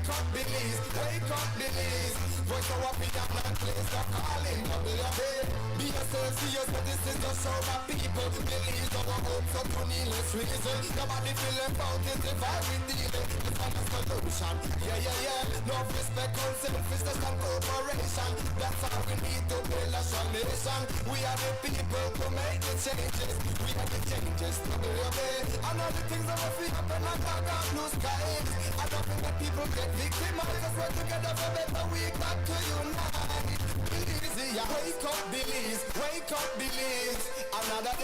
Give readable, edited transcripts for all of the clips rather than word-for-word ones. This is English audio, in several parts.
wake up, Belize. Voice of opinion and place the calling of the day. Be yourself, see yourself, this is just show my people. Believe our hopes of needless reason. Nobody feel about it if I will deal it. It's not a solution. Yeah. No respect, selfishness and cooperation. That's how we need to build a strong nation. We are the people to make the changes. We are the changes to the way. And all the things that will happen like that blue skies. I don't think that people get victimized. Let's work together for better. We got to unite. Easy, wake up, Belize. Wake up, Belize. Another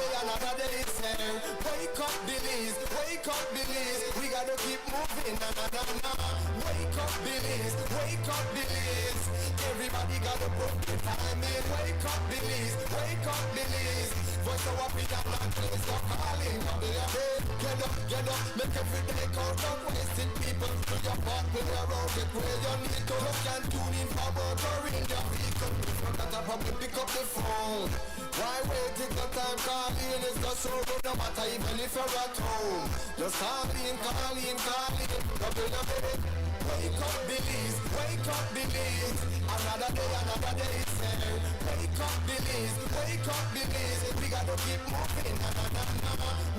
day it's here. Wake up, Belize. Wake up, Belize. We gotta keep moving. Wake up, Belize. Wake up, Belize. Everybody gotta put the time in. Wake up, Belize. Wake up, Belize. Voice of opinion and place the calling of the day. Get up, make every day count. Don't waste it, people. Do your part, play around, get where you need to. You can tune in for work or in your vehicle. That I probably pick up the phone. Why wait till the time calling is just so good? No matter even if you're at home. Just calling. Double your bed. Wake up, Belize. Wake up, Belize. Another day it's here. Wake up, Belize. Wake up, Belize. We gotta keep moving.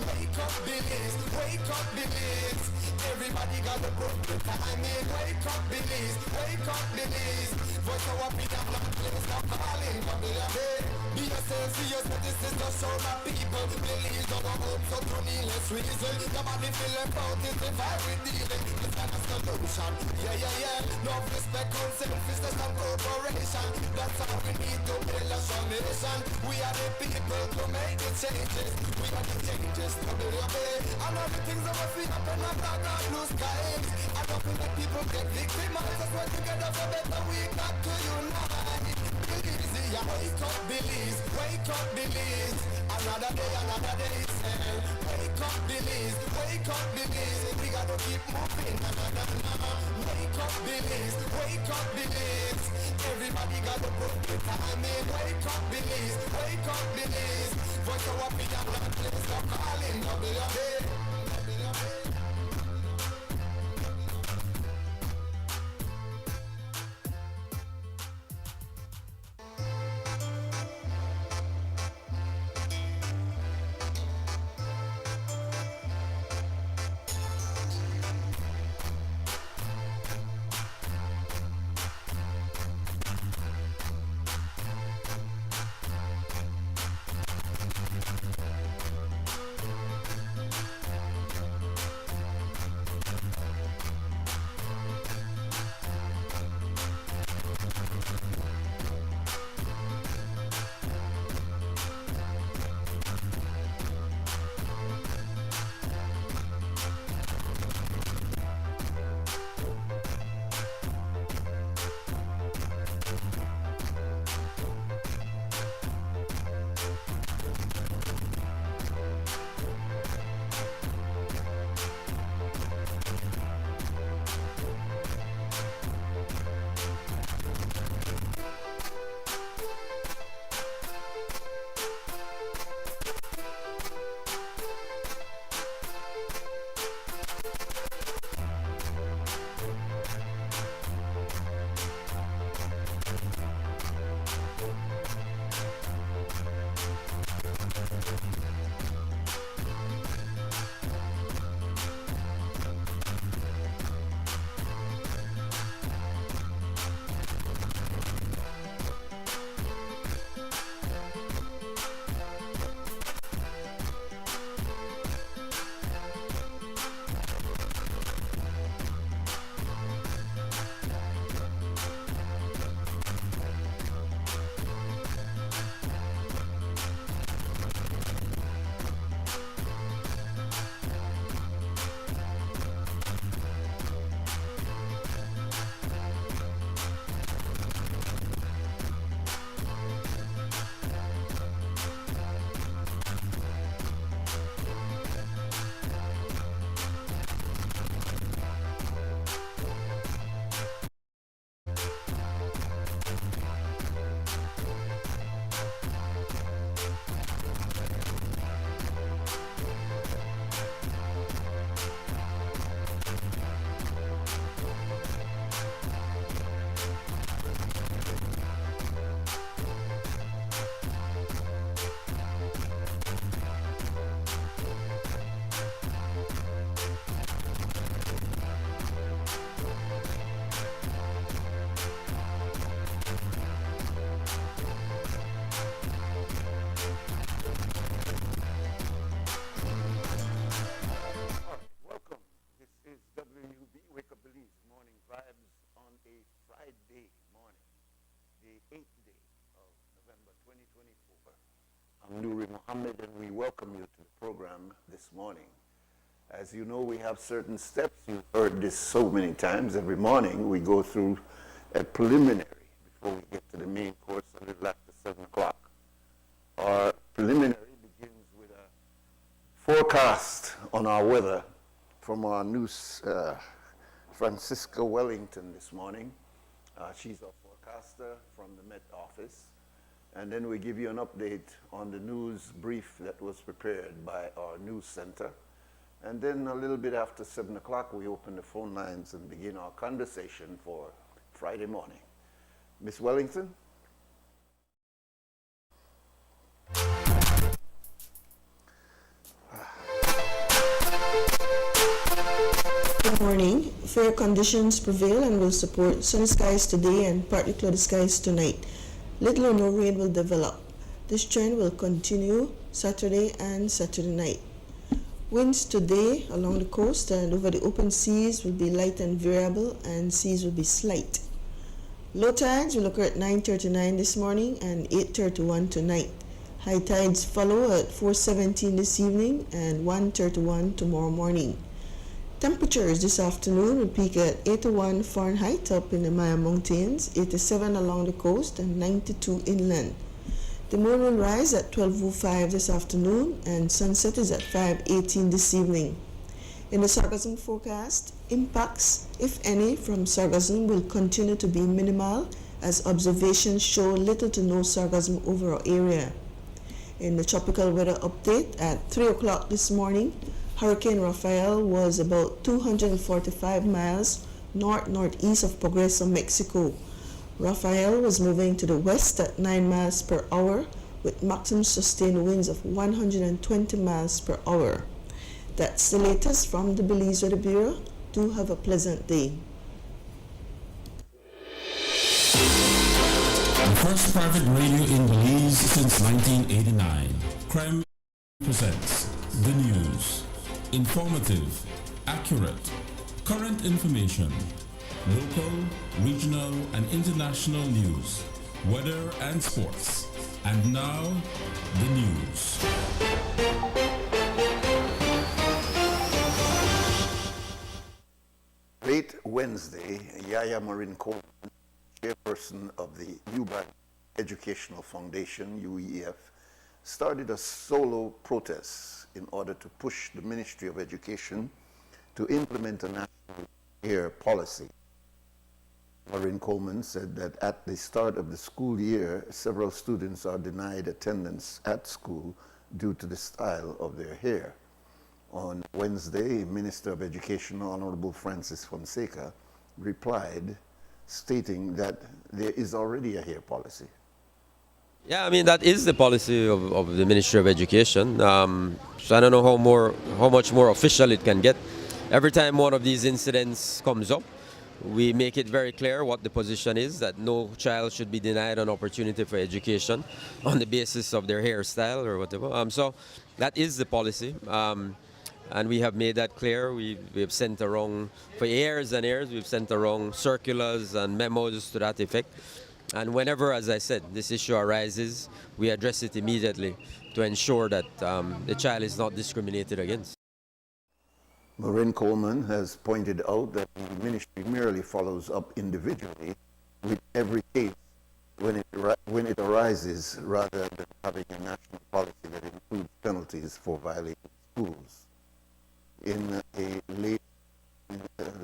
Wake up, Belize. Wake up, Belize. Everybody gotta put the time in. Wake up, Belize. Wake up, Belize. Voice of opinion and place the calling of the day. Be yourself, see yourself, this is just show my people. Believe our hopes so to needless reason. Nobody feel about it if I will deal it. It's not a solution. Yeah. No respect, selfishness and cooperation. That's how we need to build a strong nation. We are the people to make the changes. We are the changes to the way. And all the things that will happen like that blue skies. I don't think that people get victimized. Let's work together for better. We got to unite. Easy, wake up, Belize. Wake up, Belize. Another day it's here. Wake up, Belize. Wake up, Belize. We gotta keep moving. Wake up, Belize. Wake up, Belize. Everybody gotta put the time in. Wake up, Belize. Wake up, Belize. Voice of opinion and place the calling of the day. the 8th day of November 2024. I'm Nuri Mohammed, and we welcome you to the program this morning. As you know, we have certain steps. You've heard this so many times. Every morning we go through a preliminary before we get to the main course a little after 7 o'clock. Our preliminary begins with a forecast on our weather from our news, Francisca Wellington this morning. She's our forecaster from the Met Office. And then we give you an update on the news brief that was prepared by our news center. And then a little bit after 7 o'clock, we open the phone lines and begin our conversation for Friday morning. Miss Wellington? Good morning. Fair conditions prevail and will support sunny skies today and partly cloudy skies tonight. Little or no rain will develop. This trend will continue Saturday and Saturday night. Winds today along the coast and over the open seas will be light and variable, and seas will be slight. Low tides will occur at 9:39 this morning and 8:31 tonight. High tides follow at 4:17 this evening and 1:31 tomorrow morning. Temperatures this afternoon will peak at 81 Fahrenheit up in the Maya Mountains, 87 along the coast, and 92 inland. The moon will rise at 12:05 this afternoon, and sunset is at 5:18 this evening. In the sargassum forecast, impacts, if any, from sargassum will continue to be minimal, as observations show little to no sargassum over our area. In the tropical weather update at 3 o'clock this morning, Hurricane Rafael was about 245 miles north-northeast of Progreso, Mexico. Rafael was moving to the west at 9 miles per hour with maximum sustained winds of 120 miles per hour. That's the latest from the Belize Weather Bureau. Do have a pleasant day. The first private radio in Belize since 1989. Crime presents the news. Informative, accurate, current information, local, regional, and international news, weather and sports. And now, the news. Late Wednesday, Yaya Marin Coleman, chairperson of the UBAC Educational Foundation, UEF, started a solo protest in order to push the Ministry of Education to implement a national air policy. Maureen Coleman said that at the start of the school year, several students are denied attendance at school due to the style of their hair. On Wednesday, Minister of Education, Honorable Francis Fonseca, replied, stating that there is already a hair policy. Yeah, I mean that is the policy of the Ministry of Education. So I don't know how much more official it can get. Every time one of these incidents comes up, we make it very clear what the position is, that no child should be denied an opportunity for education on the basis of their hairstyle or whatever. So that is the policy. And we have made that clear. We have sent around, for years and years, we've sent around circulars and memos to that effect. And whenever, as I said, this issue arises, we address it immediately to ensure that the child is not discriminated against. Maureen Coleman has pointed out that the ministry merely follows up individually with every case when it arises, rather than having a national policy that includes penalties for violating schools. In the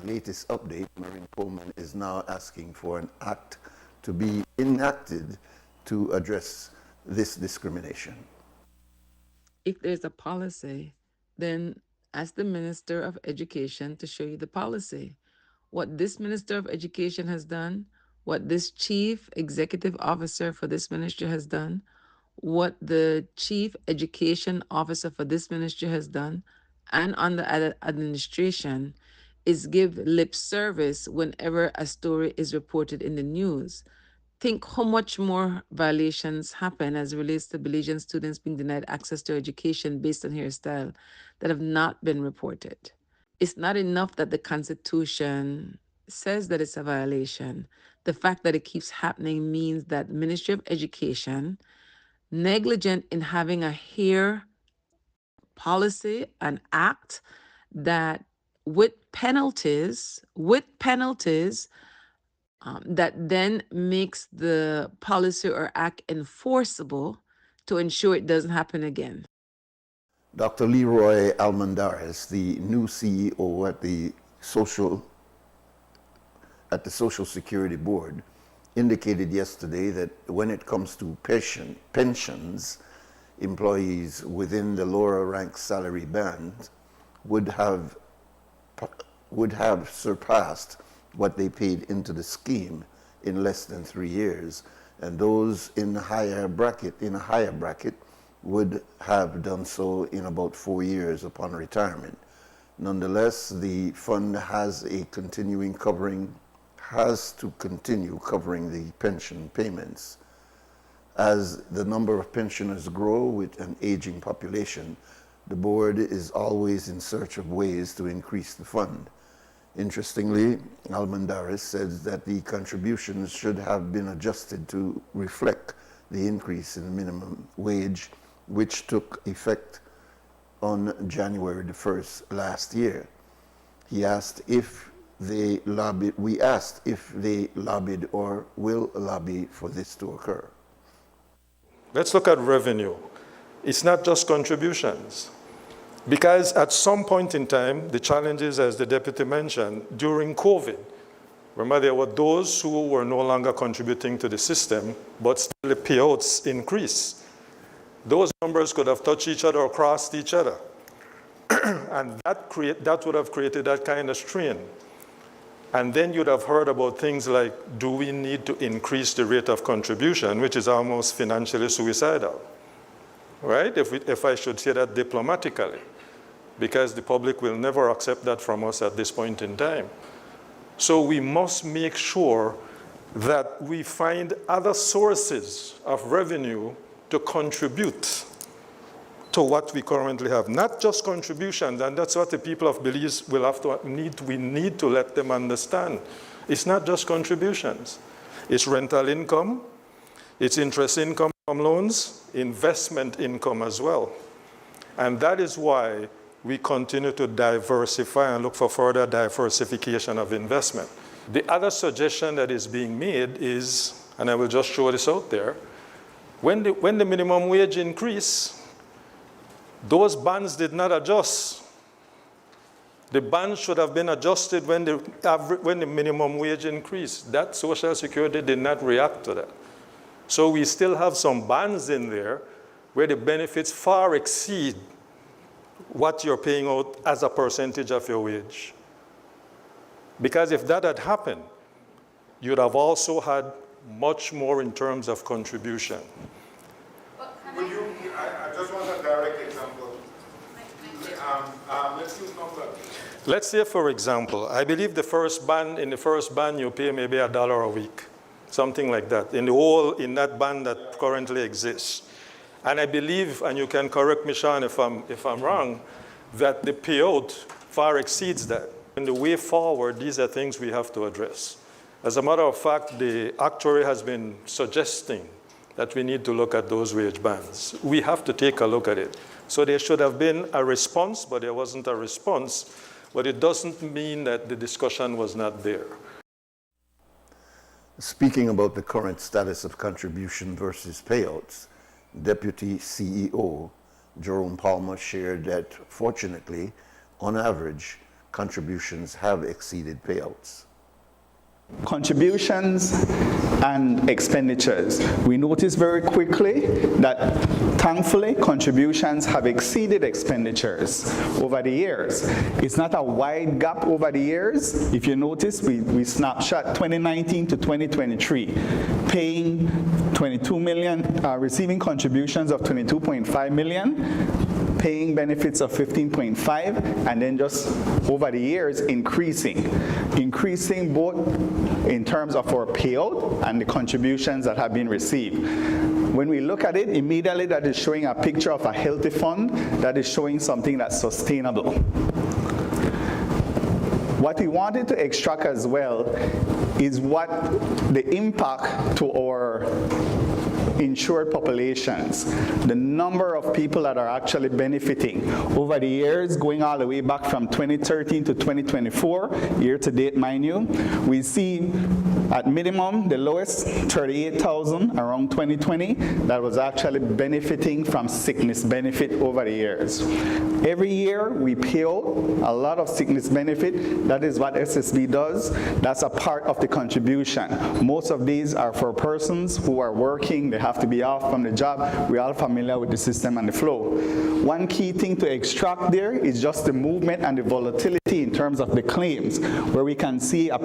latest update, Maureen Coleman is now asking for an act to be enacted to address this discrimination. If there's a policy, then ask the Minister of Education to show you the policy. What this Minister of Education has done, what this Chief Executive Officer for this ministry has done, what the Chief Education Officer for this ministry has done, and on the administration, is give lip service whenever a story is reported in the news. Think how much more violations happen as it relates to Belizean students being denied access to education based on hairstyle that have not been reported. It's not enough that the Constitution says that it's a violation. The fact that it keeps happening means that Ministry of Education negligent in having a HERE policy, an act that with penalties, that then makes the policy or act enforceable to ensure it doesn't happen again. Dr. Leroy Almendarez, the new CEO at the Social Security Board, indicated yesterday that when it comes to pensions, employees within the lower rank salary band would have surpassed what they paid into the scheme in less than 3 years, and those in a higher bracket would have done so in about 4 years upon retirement. Nonetheless, the fund has to continue covering the pension payments. As the number of pensioners grow with an aging population, the board is always in search of ways to increase the fund. Interestingly, Almendarez says that the contributions should have been adjusted to reflect the increase in the minimum wage, which took effect on January the 1st last year. We asked if they lobbied or will lobby for this to occur. Let's look at revenue. It's not just contributions. Because at some point in time, the challenges, as the deputy mentioned, during COVID, remember there were those who were no longer contributing to the system, but still the payouts increased. Those numbers could have touched each other or crossed each other. And that would have created that kind of strain. And then you'd have heard about things like, do we need to increase the rate of contribution, which is almost financially suicidal, right? If I should say that diplomatically, because the public will never accept that from us at this point in time. So we must make sure that we find other sources of revenue to contribute to what we currently have, not just contributions, and that's what the people of Belize will have to we need to let them understand. It's not just contributions. It's rental income, it's interest income from loans, investment income as well. And that is why we continue to diversify and look for further diversification of investment. The other suggestion that is being made is, and I will just show this out there, when the minimum wage increased, those bands did not adjust. The bands should have been adjusted when the minimum wage increased. That Social Security did not react to that. So we still have some bands in there where the benefits far exceed what you're paying out as a percentage of your wage. Because if that had happened, you'd have also had much more in terms of contribution. I just want a direct example. Let's use numbers. Let's say, for example, I believe in the first band you pay maybe $1 a week, something like that, in that band that currently exists. And I believe, and you can correct me, Sean, if I'm wrong, that the payout far exceeds that. In the way forward, these are things we have to address. As a matter of fact, the actuary has been suggesting that we need to look at those wage bands. We have to take a look at it. So there should have been a response, but there wasn't a response. But it doesn't mean that the discussion was not there. Speaking about the current status of contribution versus payouts, Deputy CEO Jerome Palmer shared that, fortunately, on average, contributions have exceeded payouts. Contributions and expenditures. We noticed very quickly that, thankfully, contributions have exceeded expenditures over the years. It's not a wide gap over the years. If you notice, we snapshot 2019 to 2023, paying 22 million, receiving contributions of 22.5 million, paying benefits of 15.5, and then just over the years increasing both in terms of our payout and the contributions that have been received. When we look at it, immediately that is showing a picture of a healthy fund that is showing something that's sustainable. What we wanted to extract as well is what the impact to our insured populations, the number of people that are actually benefiting over the years, going all the way back from 2013 to 2024, year to date, mind you. We see at minimum the lowest 38,000 around 2020 that was actually benefiting from sickness benefit over the years. Every year we pay out a lot of sickness benefit. That is what SSB does. That's a part of the contribution. Most of these are for persons who are working. They have to be off from the job. We're all familiar with the system and the flow. One key thing to extract there is just the movement and the volatility in terms of the claims, where we can see a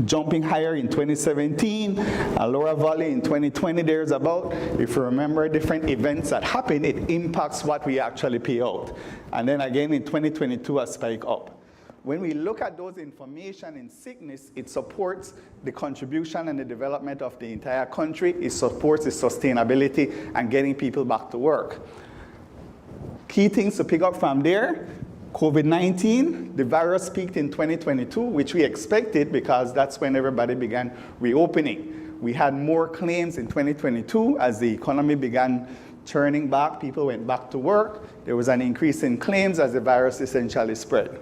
jumping higher in 2017, a lower valley in 2020, there's about, if you remember different events that happen, it impacts what we actually pay out. And then again in 2022, a spike up. When we look at those information in sickness, it supports the contribution and the development of the entire country. It supports the sustainability and getting people back to work. Key things to pick up from there: COVID-19, the virus peaked in 2022, which we expected because that's when everybody began reopening. We had more claims in 2022 as the economy began turning back, people went back to work. There was an increase in claims as the virus essentially spread.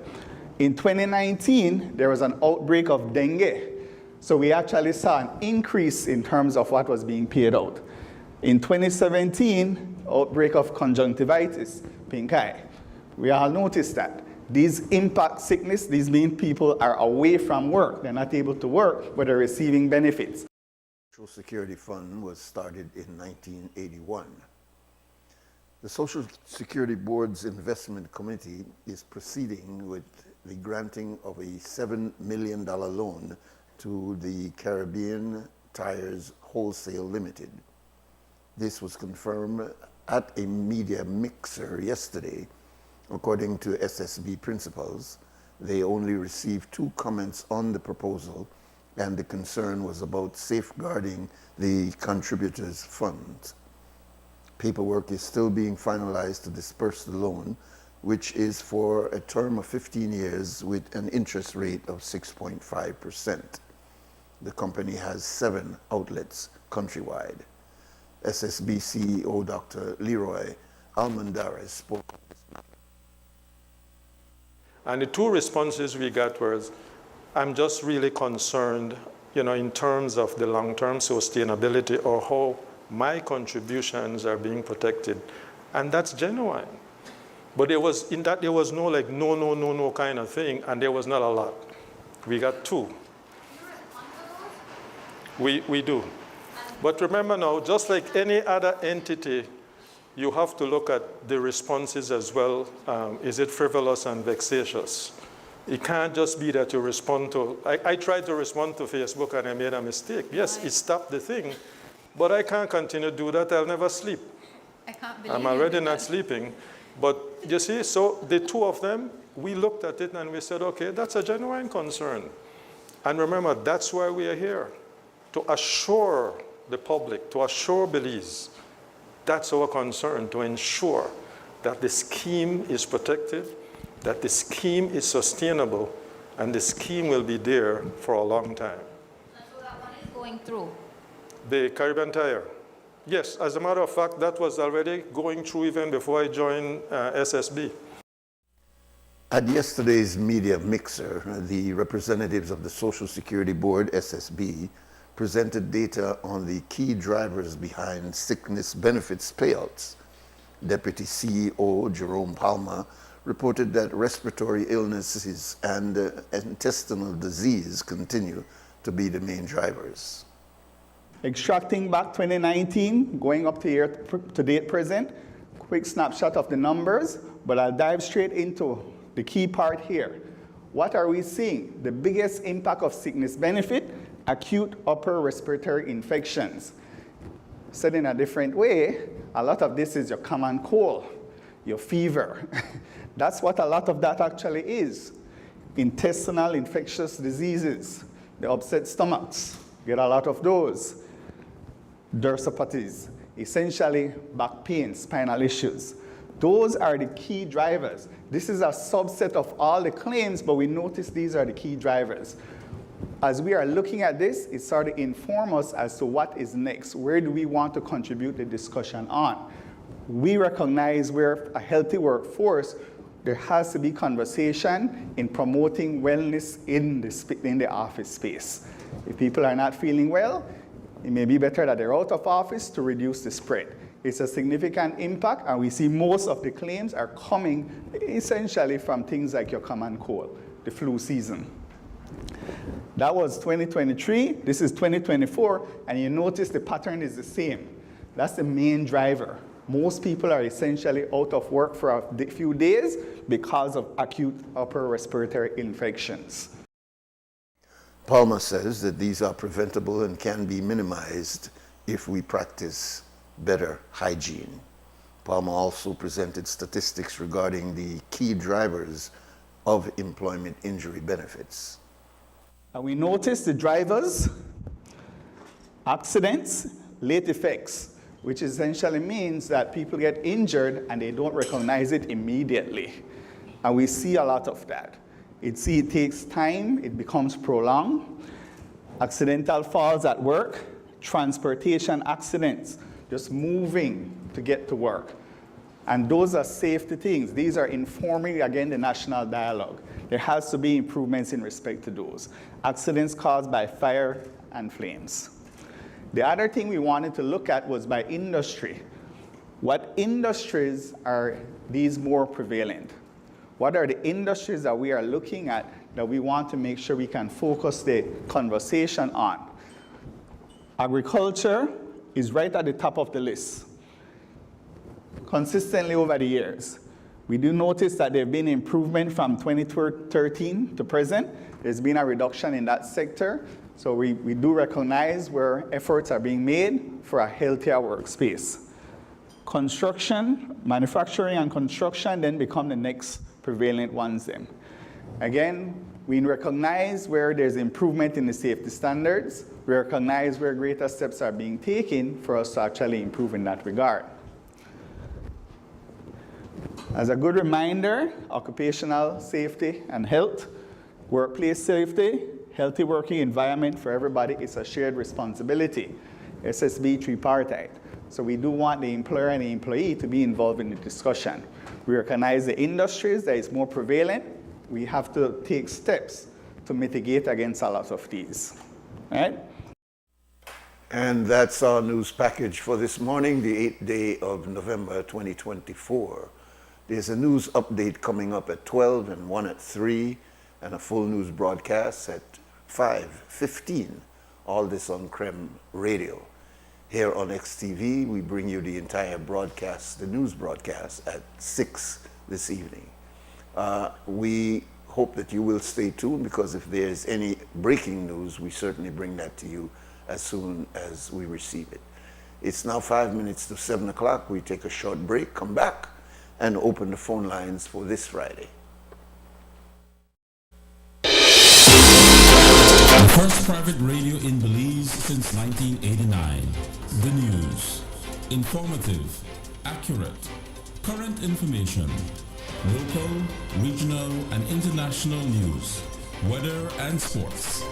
In 2019, there was an outbreak of dengue. So we actually saw an increase in terms of what was being paid out. In 2017, outbreak of conjunctivitis, pink eye. We all noticed that. These impact sickness, these mean people are away from work. They're not able to work, but they're receiving benefits. The Social Security Fund was started in 1981. The Social Security Board's Investment Committee is proceeding with the granting of a $7 million loan to the Caribbean Tires Wholesale Limited. This was confirmed at a media mixer yesterday. According to SSB principals, they only received 2 comments on the proposal, and the concern was about safeguarding the contributors' funds. Paperwork is still being finalized to disperse the loan, which is for a term of 15 years with an interest rate of 6.5%. The company has 7 outlets countrywide. SSB CEO Dr. Leroy Almendarez spoke on this matter. And the 2 responses we got was, I'm just really concerned, in terms of the long-term sustainability or how my contributions are being protected. And that's genuine. But there was no like, no kind of thing, and there was not a lot. We got 2. We do. But remember now, just like any other entity, you have to look at the responses as well. Is it frivolous and vexatious? It can't just be that you respond to, I tried to respond to Facebook and I made a mistake. Yes, it stopped the thing, but I can't continue to do that. I'll never sleep. I can't believe I'm already not sleeping. But you see, so the 2 of them, we looked at it and we said, okay, that's a genuine concern. And remember, that's why we are here, to assure the public, to assure Belize. That's our concern, to ensure that the scheme is protected, that the scheme is sustainable, and the scheme will be there for a long time. And so that one is going through? The Caribbean Tire. Yes, as a matter of fact, that was already going through even before I joined SSB. At yesterday's media mixer, the representatives of the Social Security Board, SSB, presented data on the key drivers behind sickness benefits payouts. Deputy CEO Jerome Palmer reported that respiratory illnesses and intestinal disease continue to be the main drivers. Extracting back 2019, going up to year to date present, quick snapshot of the numbers, but I'll dive straight into the key part here. What are we seeing? The biggest impact of sickness benefit, acute upper respiratory infections. Said in a different way, a lot of this is your common cold, your fever. That's what a lot of that actually is. Intestinal infectious diseases, the upset stomachs, get a lot of those. Dorsopathies, essentially back pain, spinal issues. Those are the key drivers. This is a subset of all the claims, but we notice these are the key drivers. As we are looking at this, it sort of informs us as to what is next. Where do we want to contribute the discussion on? We recognize we're a healthy workforce. There has to be conversation in promoting wellness in the office space. If people are not feeling well, it may be better that they're out of office to reduce the spread. It's a significant impact, and we see most of the claims are coming essentially from things like your common cold, the flu season. That was 2023, this is 2024, and you notice the pattern is the same. That's the main driver. Most people are essentially out of work for a few days because of acute upper respiratory infections. Palmer says that these are preventable and can be minimized if we practice better hygiene. Palmer also presented statistics regarding the key drivers of employment injury benefits. And we notice the drivers, accidents, late effects, which essentially means that people get injured and they don't recognize it immediately. And we see a lot of that. It takes time, it becomes prolonged. Accidental falls at work, transportation accidents, just moving to get to work. And those are safety things. These are informing, again, the national dialogue. There has to be improvements in respect to those. Accidents caused by fire and flames. The other thing we wanted to look at was by industry. What industries are these more prevalent? What are the industries that we are looking at that we want to make sure we can focus the conversation on? Agriculture is right at the top of the list. Consistently over the years, we do notice that there have been improvement from 2013 to present. There's been a reduction in that sector. So we do recognize where efforts are being made for a healthier workspace. Construction, manufacturing and construction then become the next prevalent ones then. Again, we recognize where there's improvement in the safety standards. We recognize where greater steps are being taken for us to actually improve in that regard. As a good reminder, occupational safety and health, workplace safety, healthy working environment for everybody is a shared responsibility. SSB tripartite. So we do want the employer and the employee to be involved in the discussion. We recognize the industries that is more prevalent. We have to take steps to mitigate against a lot of these. All right? And that's our news package for this morning, the 8th day of November 2024. There's a news update coming up at 12 and one at 3, and a full news broadcast at 5:15. All this on CREM Radio. Here on XTV, we bring you the entire broadcast, the news broadcast, at 6 this evening. We hope that you will stay tuned, because if there's any breaking news, we certainly bring that to you as soon as we receive it. It's now 5 minutes to 7 o'clock. We take a short break, come back, and open the phone lines for this Friday. The first private radio in Belize since 1989. The news. Informative, accurate, current information, local, regional, and international news, weather and sports.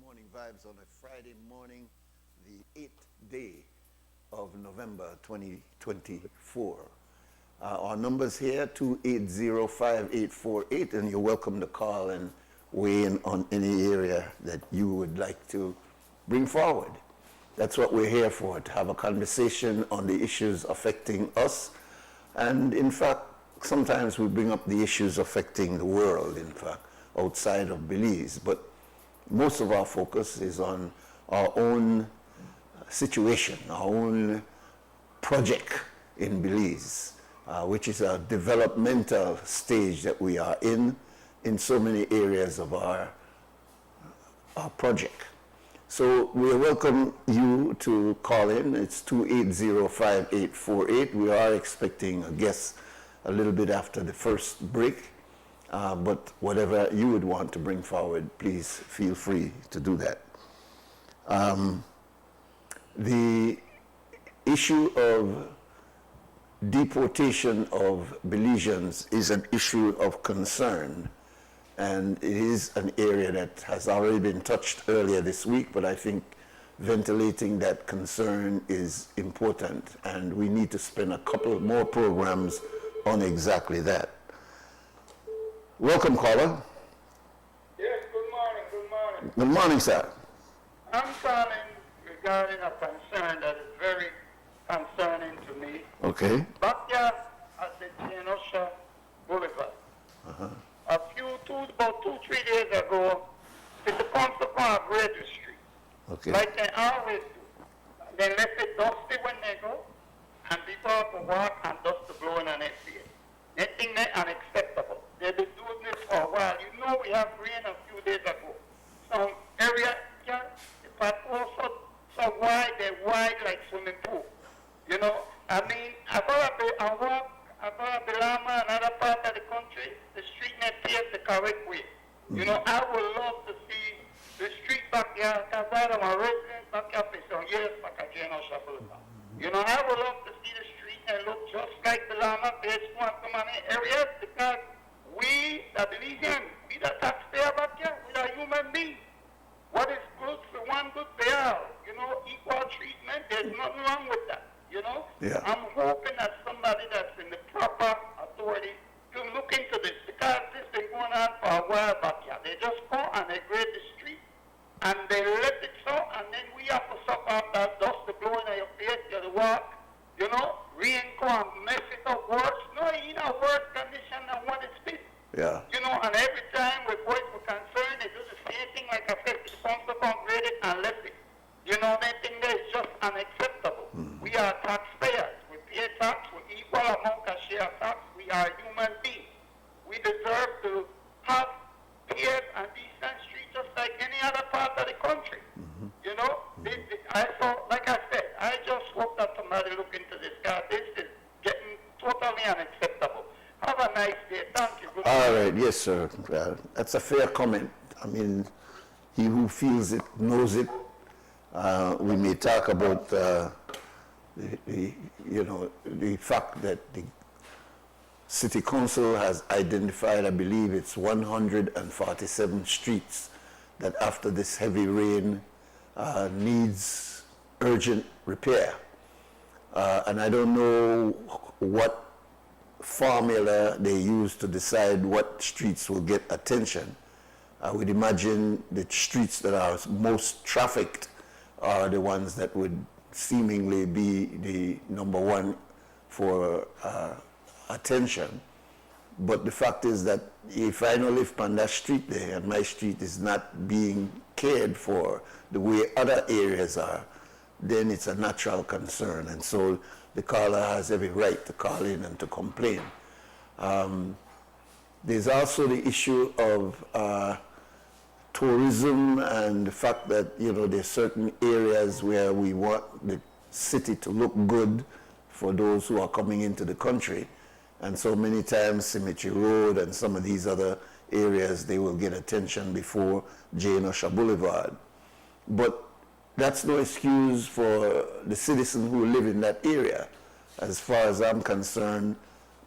Morning Vibes on a Friday morning, the 8th day of November 2024. Our numbers here, 280-5848, and you're welcome to call and weigh in on any area that you would like to bring forward. That's what we're here for, to have a conversation on the issues affecting us. And in fact, sometimes we bring up the issues affecting the world, in fact, outside of Belize. But most of our focus is on our own situation, our own project in Belize, which is a developmental stage that we are in so many areas of our project. So we welcome you to call in. It's 280-5848. We are expecting a guest a little bit after the first break. But whatever you would want to bring forward, please feel free to do that. The issue of deportation of Belizeans is an issue of concern, and it is an area that has already been touched earlier this week, but I think ventilating that concern is important, and we need to spend a couple more programs on exactly that. Welcome, caller. Yes, good morning, good morning. Good morning, sir. I'm calling regarding a concern that is very concerning to me. Okay. Backyard at the Genosha Boulevard. About 2-3 days ago, it comes upon Greater Street. Okay. Like they always do. They left it dusty when they go, and people have to walk and dust the blowing on their face. They think they're unacceptable. They've been doing this for a while. You know we have rain a few days ago. Some area, but also so wide, they're wide like swimming pool. You know, I mean, about Bilama and other parts of the country, the street net paved the correct way. You know, I would love to see the street backyard, because I am a resident backyard for some years back at Genosha Boulevard. You know, I would love to see the street and look just like Bilama, Base One, some other areas, because we, the Belizeans, we the taxpayer back here, we the human beings. What is good for one, good for all. You know, equal treatment, there's nothing wrong with that. You know? Yeah. I'm hoping that somebody that's in the proper authority to look into this, because this has been going on for a while back here. They just go and they grade the street, and they let it so, and then we have to suck out that dust, the blowing of your face, you have to walk. You know, rain come and mess it up worse. No, in a worse condition than what it's been. Yeah. You know, and every time we voice for concern, they do the same thing, like I said, the sponsor grade it and left it. You know, they think that is just unacceptable. We are taxpayers. We pay tax, we equal amount of share tax. We are human beings. We deserve to have paved and decent streets just like any other part of the country. You know, I saw, like I said, I just hope that somebody look into this, because this is getting totally unacceptable. Have a nice day. Thank you. Good All right. Yes, sir. That's a fair comment. I mean, he who feels it knows it. We may talk about the fact that the City Council has identified, I believe it's 147 streets that after this heavy rain needs urgent repair. And I don't know what formula they use to decide what streets will get attention. I would imagine the streets that are most trafficked are the ones that would seemingly be the number one for attention. But the fact is that if I don't live on that street there and my street is not being cared for the way other areas are, then it's a natural concern. And so the caller has every right to call in and to complain. There's also the issue of tourism and the fact that, there's certain areas where we want the city to look good for those who are coming into the country. And so many times Cemetery Road and some of these other areas, they will get attention before Genosha Boulevard. But that's no excuse for the citizens who live in that area. As far as I'm concerned,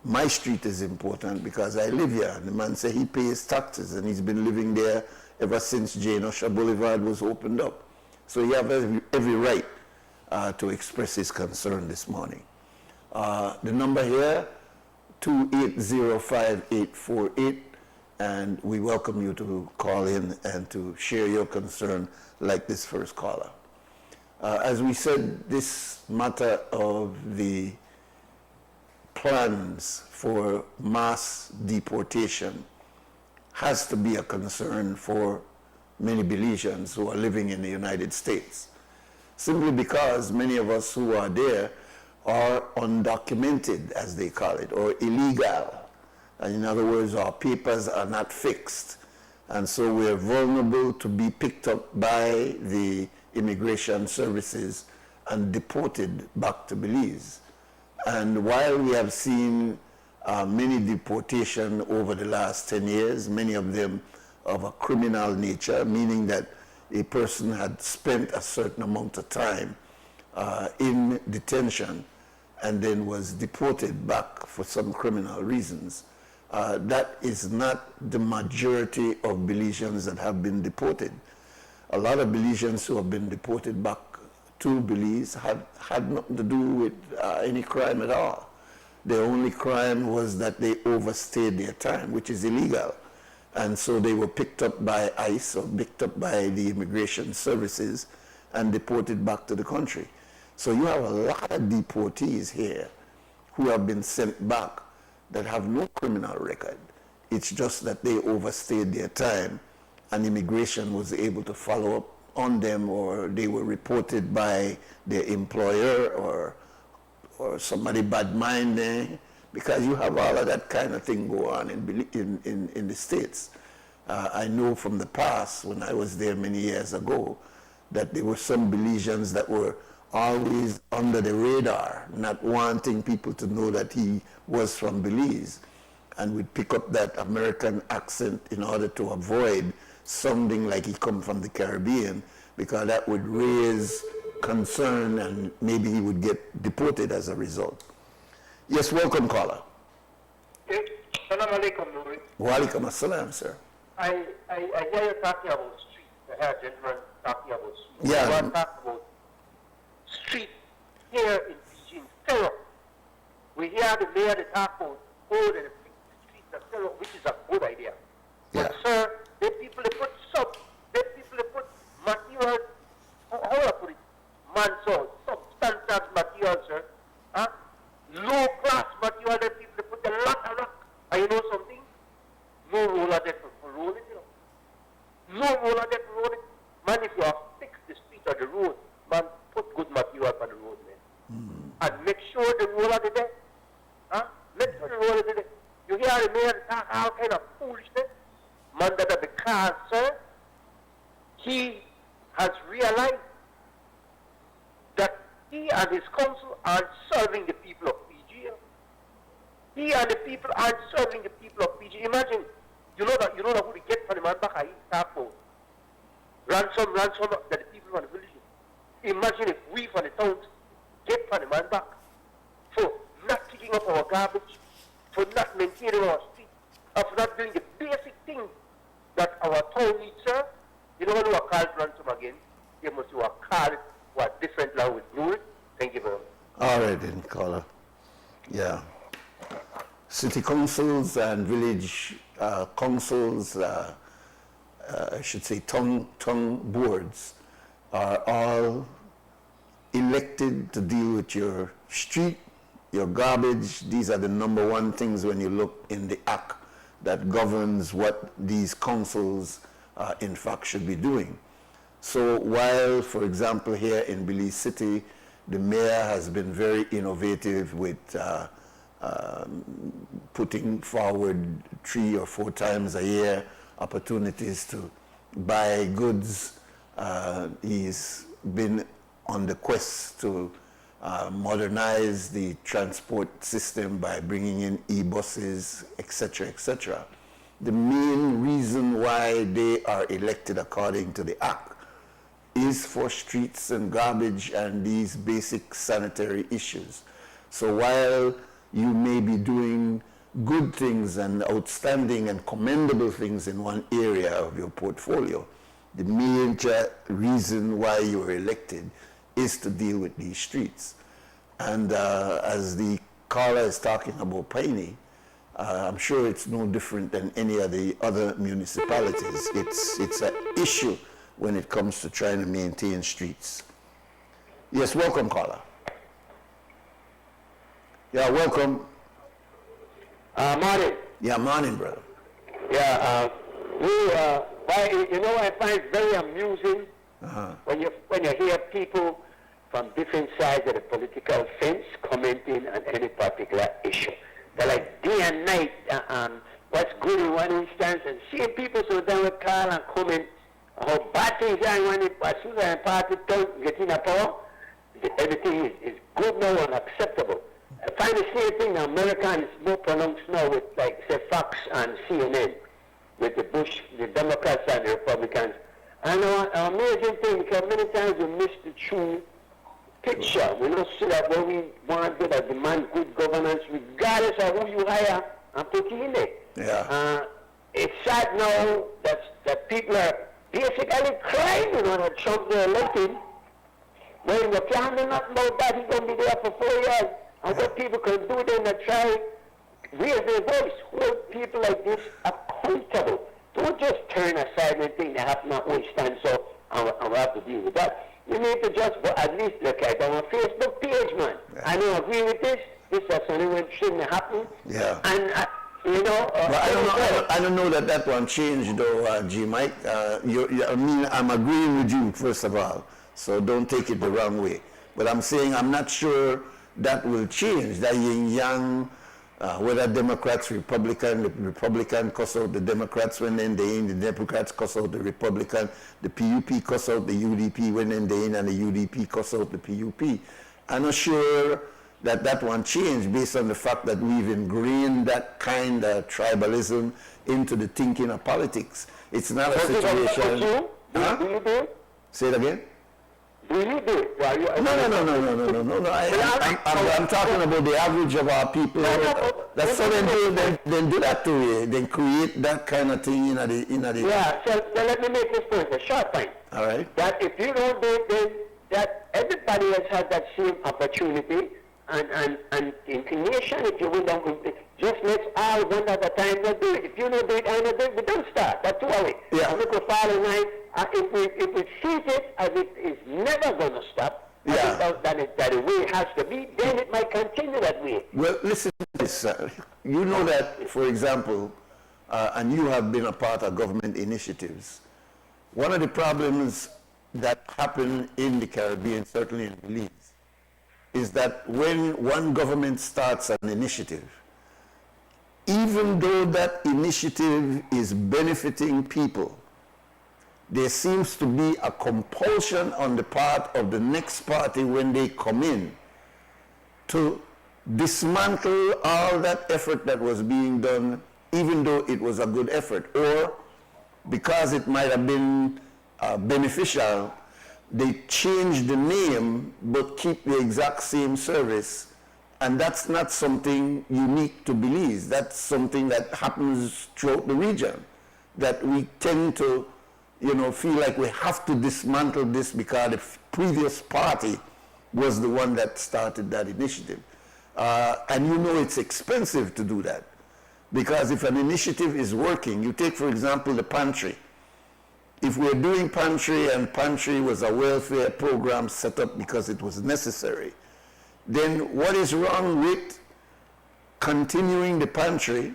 my street is important because I live here. And the man said he pays taxes and he's been living there ever since Jane Usher Boulevard was opened up. So he has every right to express his concern this morning. The number here, 2805848, and we welcome you to call in and to share your concern like this first caller. As we said, this matter of the plans for mass deportation has to be a concern for many Belizeans who are living in the United States, simply because many of us who are there are undocumented, as they call it, or illegal. And in other words, our papers are not fixed. And so we're vulnerable to be picked up by the immigration services and deported back to Belize. And while we have seen many deportations over the last 10 years, many of them of a criminal nature, meaning that a person had spent a certain amount of time in detention and then was deported back for some criminal reasons. That is not the majority of Belizeans that have been deported. A lot of Belizeans who have been deported back to Belize had nothing to do with any crime at all. The only crime was that they overstayed their time, which is illegal. And so they were picked up by ICE or picked up by the immigration services and deported back to the country. So you have a lot of deportees here who have been sent back that have no criminal record. It's just that they overstayed their time and immigration was able to follow up on them, or they were reported by their employer or somebody bad-minded, because you have all of that kind of thing go on in the States. I know from the past, when I was there many years ago, that there were some Belizeans that were always under the radar, not wanting people to know that he was from Belize, and would pick up that American accent in order to avoid sounding like he come from the Caribbean, because that would raise concern and maybe he would get deported as a result. Yes, welcome, caller. Yes, Salam alaikum, Nuri. Wa alaikum assalam, sir. I hear you talking about street. I hear a gentleman talking about street. Yeah. I want to talk about street here in Fiji, in Pharaoh. We hear the mayor talk about code and the streets of Pharaoh, which is a good idea. Yeah. But sir, the people they put material, how do I put it? Substandard material, sir. Low class material that people they put a lot. And you know something? No roller deck for rolling, you know. No roller deck for rolling. Man, if you have fixed the street or the road, man, put good material on the road, man. And make sure the roller is there. Make sure the roller is there. You hear the man talk all kind of foolishness. Man, that because, sir, he has realized that he and his council are serving the people of Fiji. He and the people are serving the people of Fiji. Imagine, you know that who they get from the man back, I talk about ransom that the people from the village. Imagine if we from the towns get from the man back for not picking up our garbage, for not maintaining our street, or for not doing the basic things that our town needs, sir. You know what we are called ransom again? They must be called what different language. Nuri? Thank you very much. All right then, caller. Yeah. City councils and village councils, I should say town boards, are all elected to deal with your street, your garbage. These are the number one things when you look in the act that governs what these councils in fact should be doing. So while, for example, here in Belize City, the mayor has been very innovative with putting forward 3 or 4 times a year opportunities to buy goods. He's been on the quest to modernize the transport system by bringing in e-buses, etc., etc. The main reason why they are elected according to the Act is for streets and garbage and these basic sanitary issues. So while you may be doing good things and outstanding and commendable things in one area of your portfolio, the major reason why you were elected is to deal with these streets. And as the caller is talking about Piney, I'm sure it's no different than any of the other municipalities. It's an issue when it comes to trying to maintain streets. Yes, welcome, caller. Yeah, welcome. Morning. Yeah, morning, brother. Yeah, you know, I find it very amusing when you hear people from different sides of the political fence commenting on any particular issue. They're like day and night, what's good in one instance, and seeing people sometimes would call and comment how bad things are when as soon as a party don't get in a power, everything is good now and acceptable. I find the same thing in America, and it's more pronounced now with, like, say, Fox and CNN, with the Bush, the Democrats and the Republicans. I know an amazing thing, because many times we miss the true picture. We don't see that what we want to demand good governance, regardless of who you hire and put you in there. Yeah. It's sad now that people are basically crying, you know, that Trump is elected. When you're planning nothing about that, he's going to be there for 4 years. And what people can do then is try raise their voice, hold people like this accountable. Don't just turn aside and think that happen on one stand, so I will have to deal with that. You need to just at least look at it on our Facebook page, man. Yeah. I don't agree with this. This is something that shouldn't happen. Yeah. And, you know... I don't know that one changed, though, G. Mike. I mean, I'm agreeing with you, first of all, so don't take it the wrong way. But I'm saying I'm not sure that will change, that yin-yang, whether Democrats, Republican, the Republican cuss out the Democrats when they're in, the Democrats cuss out the Republican, the PUP cuss out the UDP when they're in, and the UDP cuss out the PUP. I'm not sure that one changed based on the fact that we've ingrained that kind of tribalism into the thinking of politics. It's not a situation... Do you do it? Say it again? Do you do it? No. I'm talking about the average of our people. That's so they do that to you. They create that kind of thing in the. Yeah. So let me make this point, a short point. All right. That if you don't do it, that everybody else has that same opportunity and inclination. If you will, just let's all one at a time not do it. If you don't do it, I don't do it. We don't start. That's too early. Yeah. We could follow night. If we treat it as it is never going to stop, yeah, that the way it has to be, then it might continue that way. Well, listen to this. You know that, for example, and you have been a part of government initiatives, one of the problems that happen in the Caribbean, certainly in Belize, is that when one government starts an initiative, even though that initiative is benefiting people, there seems to be a compulsion on the part of the next party when they come in to dismantle all that effort that was being done, even though it was a good effort, or because it might have been beneficial, they change the name but keep the exact same service. And that's not something unique to Belize. That's something that happens throughout the region, that we tend to feel like we have to dismantle this because the previous party was the one that started that initiative. And it's expensive to do that. Because if an initiative is working, you take, for example, the pantry. If we're doing pantry and pantry was a welfare program set up because it was necessary, then what is wrong with continuing the pantry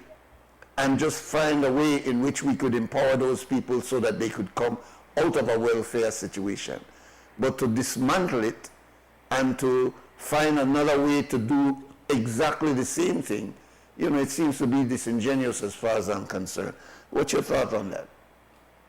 and just find a way in which we could empower those people so that they could come out of a welfare situation? But to dismantle it and to find another way to do exactly the same thing, it seems to be disingenuous as far as I'm concerned. What's your thought on that?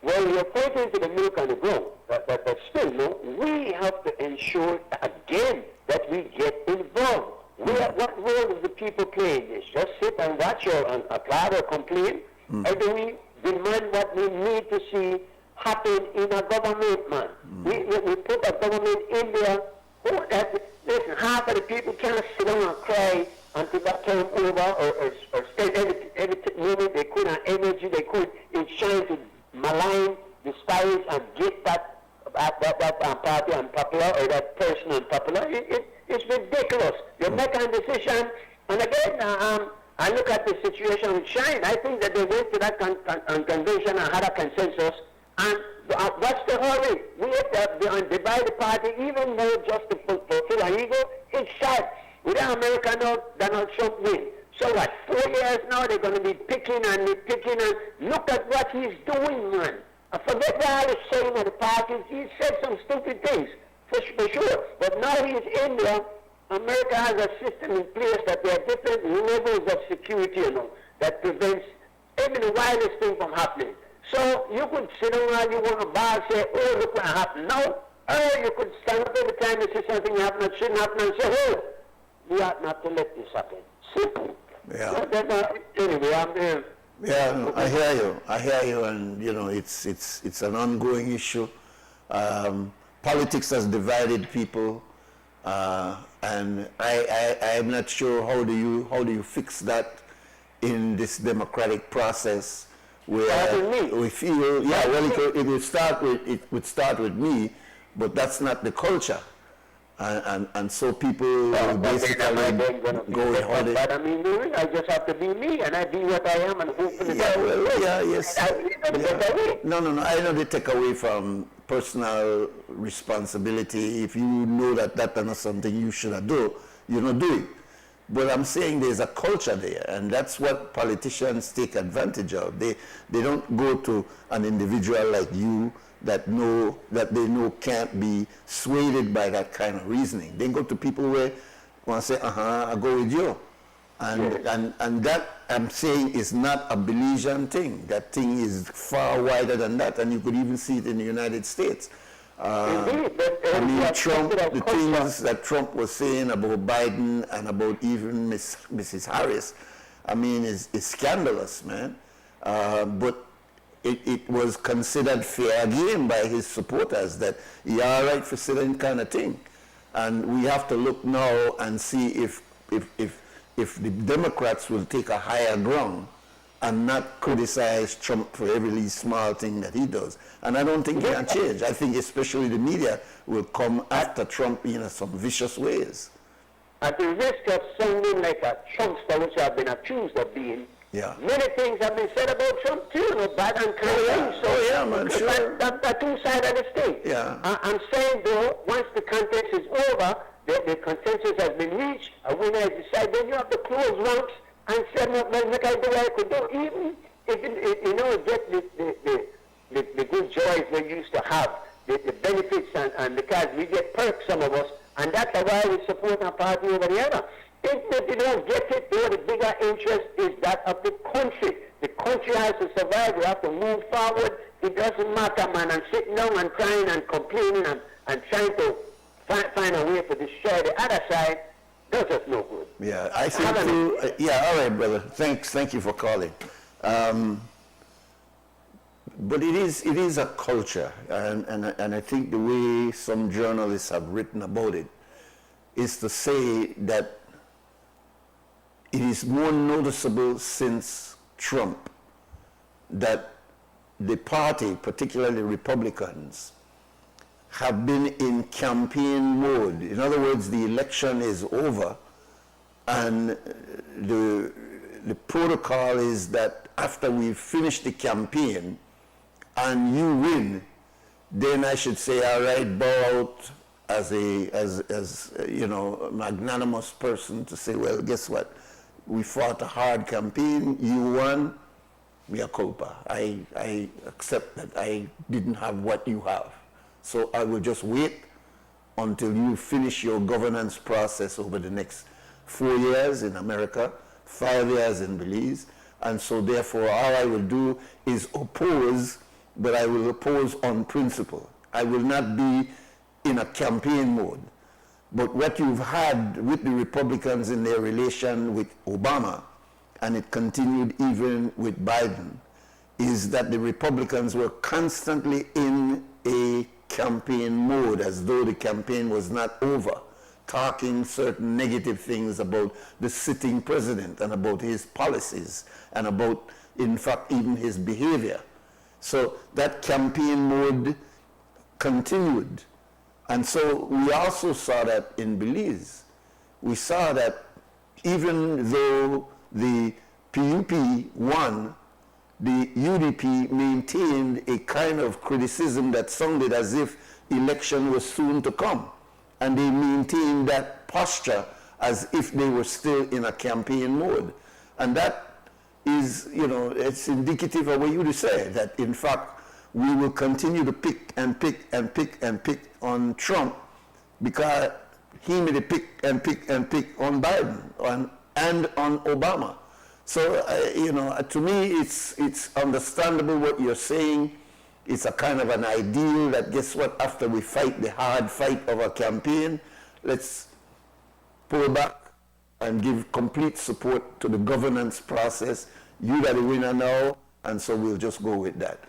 Well, you're pointing to the milk and the grow. But still, we have to ensure, again, that we get involved. What role does the people play in this? Just sit and watch or applaud or complain? Or do we demand what we need to see happen in a government, man? We put a government in there. Listen, half of the people can't sit down and cry until that came over or spent every moment they could on energy they could in trying to malign, disparage, and get that party unpopular or that person unpopular. It's ridiculous. You make a decision, and again, I look at the situation with China. I think that they went to that convention and had a consensus, and what's the hurry? We have to divide the party even more just to fulfill our ego. It's sad. Without America now, Donald Trump win. So what, 4 years now, they're going to be picking and nitpicking, and look at what he's doing, man. I forget what I was saying at the parties. He said some stupid things, for sure. But now he's in there. America has a system in place that there are different levels of security, that prevents even the wildest thing from happening. So you could sit around, you want to bar and say, oh, look what happened now. Or you could stand up every time you see something happen that shouldn't happen and say, oh, we ought not to let this happen. Simple. Yeah. Anyway, I'm there. Yeah, no, I hear you, and it's an ongoing issue. Politics has divided people, and I'm not sure how do you fix that in this democratic process where we feel it would start with me, but that's not the culture. And so people basically go with how they... But I mean, Nuri, I just have to be me, and I be what I am, and hopefully... No. I know they take away from personal responsibility. If you know that's not something you should do, you don't do it. But I'm saying there's a culture there, and that's what politicians take advantage of. They don't go to an individual like you that they know can't be swayed by that kind of reasoning. They go to people where want to say, I go with you. And that, I'm saying, is not a Belizean thing. That thing is far wider than that, and you could even see it in the United States. I mean, Trump, the things that Trump was saying about Biden and about even Mrs. Harris, I mean, is scandalous, man. But it was considered fair game by his supporters that you're all right for certain kind of thing. And we have to look now and see if the Democrats will take a higher ground and not criticize Trump for every small thing that he does. And I don't think it can change. I think especially the media will come after Trump in some vicious ways. At the risk of sounding like a Trumpster, which I've been accused of being, many things have been said about Trump too, bad and kind. Man, sure. That's two sides of the state. Yeah. I'm saying though, once the contest is over, the consensus has been reached, a winner is decided, then you have to close ranks and say, well, look, I do what I could do. Even if get the good joys we used to have, the benefits, and because we get perks, some of us, and that's why we support our party over the other. If you don't get it, the bigger interest is that of the country. The country has to survive. We have to move forward. It doesn't matter, man, and sitting down and crying and complaining and trying to find a way to destroy the other side does us no good. Yeah, I think too. All right, brother. Thank you for calling. But it is a culture, and I think the way some journalists have written about it is to say that it is more noticeable since Trump that the party, particularly Republicans, have been in campaign mode. In other words, the election is over, and the protocol is that after we finish the campaign and you win, then I should say, all right, bow out as a magnanimous person to say, well, guess what? We fought a hard campaign, you won, mea culpa. I accept that I didn't have what you have. So I will just wait until you finish your governance process over the next 4 years in America, 5 years in Belize. And so therefore all I will do is oppose, but I will oppose on principle. I will not be in a campaign mode. But what you've had with the Republicans in their relation with Obama, and it continued even with Biden, is that the Republicans were constantly in a campaign mode as though the campaign was not over. talking certain negative things about the sitting president and about his policies and about, in fact, even his behavior. So that campaign mode continued. And so we also saw that in Belize. We saw that even though the PUP won, the UDP maintained a kind of criticism that sounded as if election was soon to come. And they maintained that posture as if they were still in a campaign mode. And that is, you know, it's indicative of what you say, that in fact, we will continue to pick and pick and pick and pick on Trump because he made a pick and pick and pick on Biden and on Obama. So, you know, to me, it's understandable what you're saying. It's a kind of an ideal that, guess what, after we fight the hard fight of a campaign, let's pull back and give complete support to the governance process. You are the winner now, and so we'll just go with that.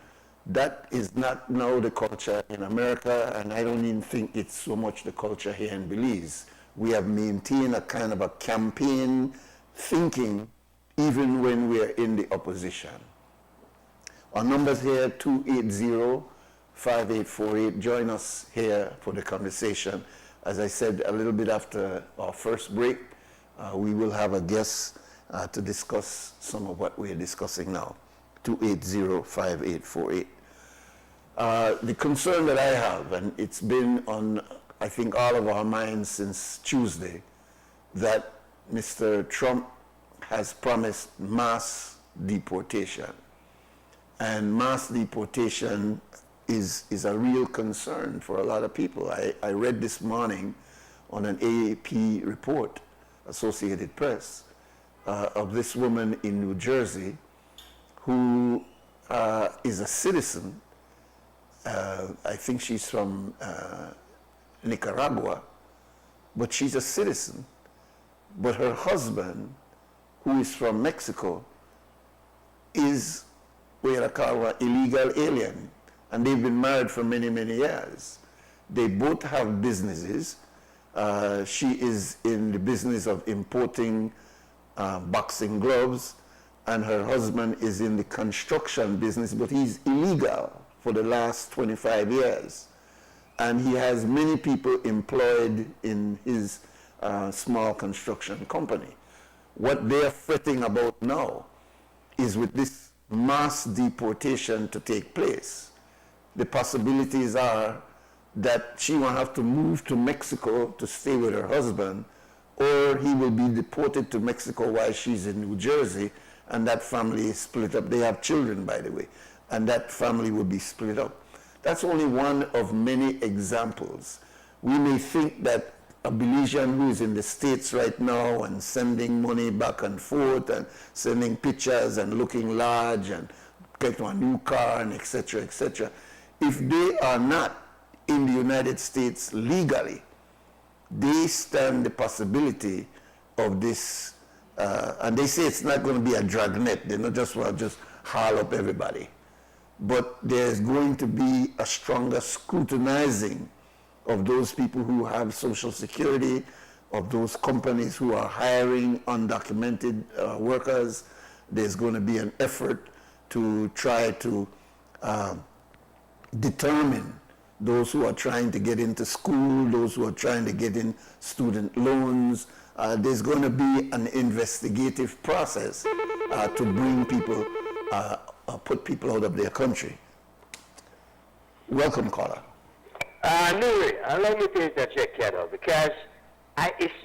That is not now the culture in America, and I don't even think it's so much the culture here in Belize. We have maintained a kind of a campaign thinking even when we're in the opposition. Our numbers here, 280-5848. Join us here for the conversation. As I said a little bit after our first break, we will have a guest to discuss some of what we're discussing now. 280-5848. The concern that I have, and it's been on, I think, all of our minds since Tuesday, that Mr. Trump has promised mass deportation. And mass deportation is a real concern for a lot of people. I read this morning on an AAP report, Associated Press, of this woman in New Jersey who is a citizen. I think she's from Nicaragua, but she's a citizen. But her husband, who is from Mexico, is what I call an illegal alien, and they've been married for many, many years. They both have businesses. She is in the business of importing boxing gloves, and her husband is in the construction business, but he's illegal for the last 25 years. And he has many people employed in his small construction company. What they're fretting about now is with this mass deportation to take place, the possibilities are that she will have to move to Mexico to stay with her husband, or he will be deported to Mexico while she's in New Jersey, and that family is split up. They have children, by the way, and that family will be split up. That's only one of many examples. We may think that a Belizean who is in the States right now and sending money back and forth and sending pictures and looking large and getting a new car and et cetera, if they are not in the United States legally, they stand the possibility of this, and they say it's not going to be a dragnet. They're not just going to just haul up everybody. But there's going to be a stronger scrutinizing of those people who have Social Security, of those companies who are hiring undocumented workers. There's going to be an effort to try to determine those who are trying to get into school, those who are trying to get in student loans. There's going to be an investigative process to bring people, put people out of their country. Welcome, caller. Nuri, allow me to interject here though, because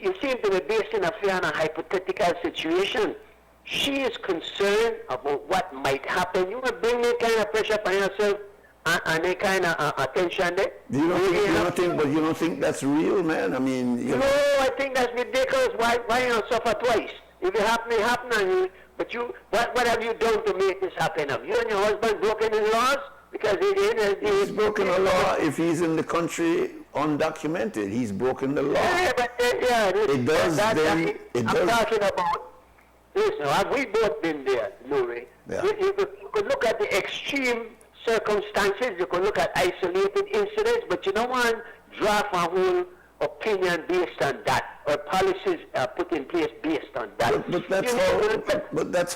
you seem to be basing a fear on a hypothetical situation. She is concerned about what might happen. You will bring that kind of pressure upon yourself and that kind of attention there. You don't think that's real, man? I mean, you know. No, I think that's ridiculous. Why you not suffer twice? If it happen, it happen on you. But what have you done to make this happen? Have you and your husband broken the laws? Because he's broken the law if he's in the country undocumented. He's broken the law. Yeah, but it does. I'm talking about. Listen, have we both been there, Nuri? Yeah. You could look at the extreme circumstances. You could look at isolated incidents, but you don't want to draft a whole opinion based on that, or policies are put in place based on that. But that's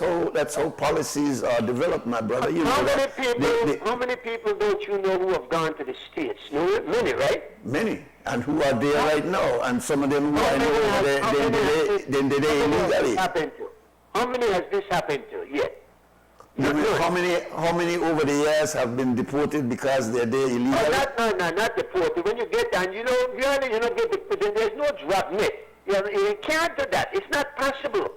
how policies are developed, my brother. You how know many that people? How many people don't you know who have gone to the States? No, many, right? Many, and who are there right now, and some of them who I know they illegally. How many has this happened to yet? How many over the years have been deported because they're there illegally? Not deported. When you get down, you don't get deported. There's no drug net. You can't do that. It's not possible.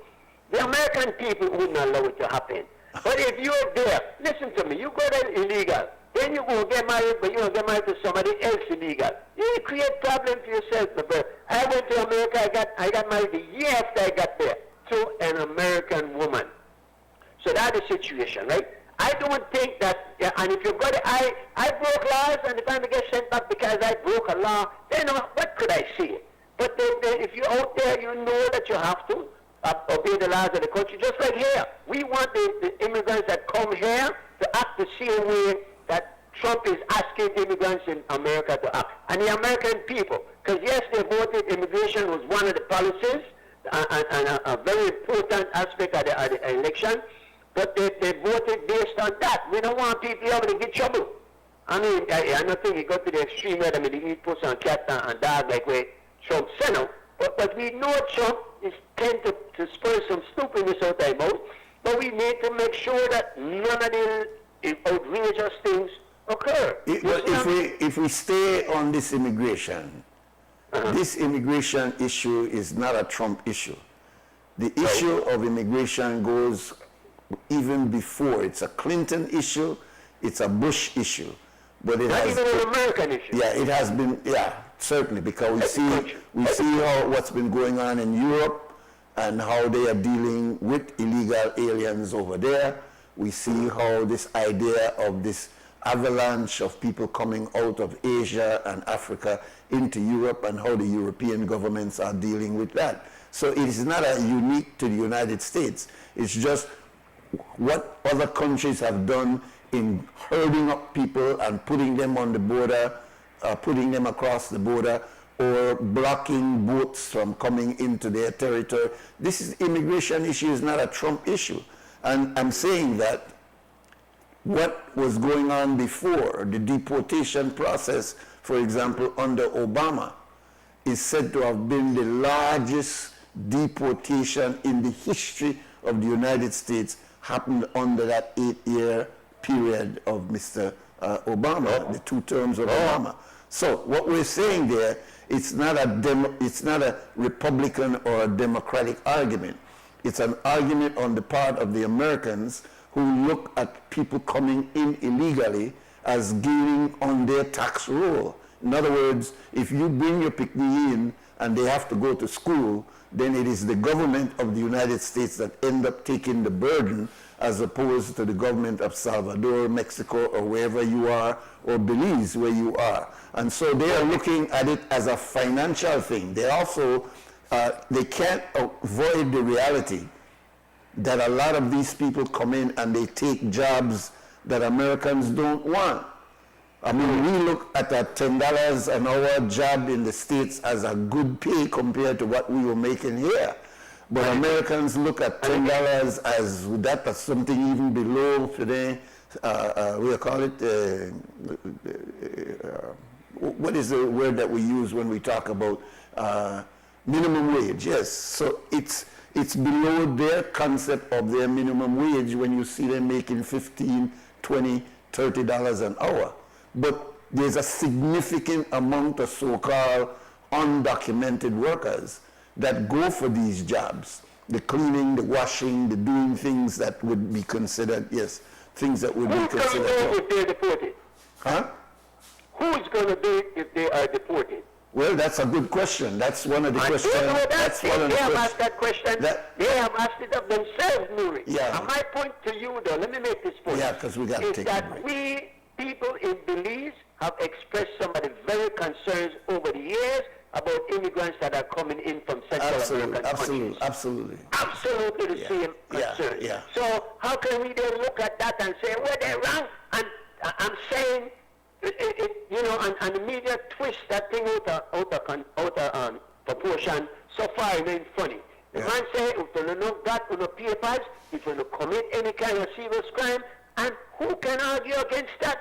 The American people wouldn't allow it to happen. But if you're there, listen to me, you go there illegal, then you go get married, but you don't get married to somebody else illegal. You create problem for yourself, my brother. I went to America, I got married the year after I got there to an American woman. So that's the situation, right? I don't think that, and if you've got it, I broke laws, and if I'm get sent back because I broke a law, then what could I say? But if you're out there, you know that you have to obey the laws of the country, just like here. We want the immigrants that come here to act the same way that Trump is asking immigrants in America to act. And the American people, because yes, they voted, immigration was one of the policies, and a very important aspect of the election, but they voted based on that. We don't want people able to get trouble. I mean, I don't think it got to the extreme where they put on cat and dog like where Trump sent them. But we know Trump is tend to spur some stupidness out there mouth. But we need to make sure that none of the outrageous things occur. If we stay on this immigration, this immigration issue is not a Trump issue. The issue of immigration goes even before. It's a Clinton issue, it's a Bush issue. But it not has even an American issue. Yeah, it has been, certainly, because we see what's been going on in Europe and how they are dealing with illegal aliens over there. We see how this idea of this avalanche of people coming out of Asia and Africa into Europe and how the European governments are dealing with that. So it is not unique to the United States. It's just what other countries have done in herding up people and putting them on the border, putting them across the border, or blocking boats from coming into their territory. This immigration issue is not a Trump issue. And I'm saying that what was going on before, the deportation process, for example, under Obama, is said to have been the largest deportation in the history of the United States, happened under that 8-year period of Mr. Obama, the 2 terms of Obama. So what we're saying there, it's not a Republican or a Democratic argument. It's an argument on the part of the Americans who look at people coming in illegally as gaining on their tax roll. In other words, if you bring your picnic in and they have to go to school, then it is the government of the United States that end up taking the burden, as opposed to the government of Salvador, Mexico, or wherever you are, or Belize, where you are. And so they are looking at it as a financial thing. They also, they can't avoid the reality that a lot of these people come in and they take jobs that Americans don't want. I mean, we look at a $10 an hour job in the States as a good pay compared to what we were making here. But Americans look at $10 as that's something even below today. We call it, what is the word that we use when we talk about minimum wage? Yes, so it's below their concept of their minimum wage when you see them making $15, $20, $30 an hour. But there's a significant amount of so-called undocumented workers that go for these jobs. The cleaning, the washing, the doing things that would be considered, things that would be considered. Who's going to do it if they're deported? Huh? Who's going to do it if they are deported? Well, that's a good question. That's one of the questions. That's one of the questions. They have asked that question. They have asked it of themselves, Nuri. Yeah. And my point to you, though, let me make this point. Yeah, because we got to take a break. We people in Belize have expressed some of the very concerns over the years about immigrants that are coming in from Central American countries. Absolutely the same concern. So how can we then look at that and say, well, they're wrong? And I'm saying You know, and the media twist that thing out of proportion so far it ain't funny. The man say, if you not got no papers, if you commit any kind of serious crime, and who can argue against that?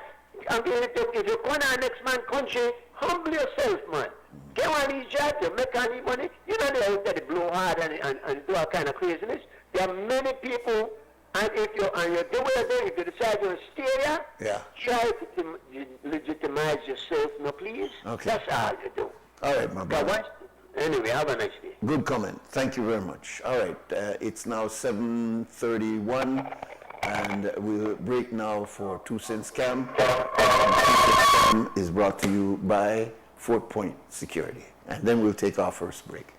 I mean, if you go to our next man country, humble yourself, man. Get on these jobs, you make any money. You know they out there to blow hard and do all kind of craziness. There are many people, and if you do what you do, if you decide to stay there, try to legitimize yourself, no please. Okay. That's all you do. All right, my brother. Anyway, have a nice day. Good comment. Thank you very much. All right, it's now 7:31, and we'll break now for 2 Cents Scam. 2 Cents Scam is brought to you by Fort Point Security, and then we'll take our first break.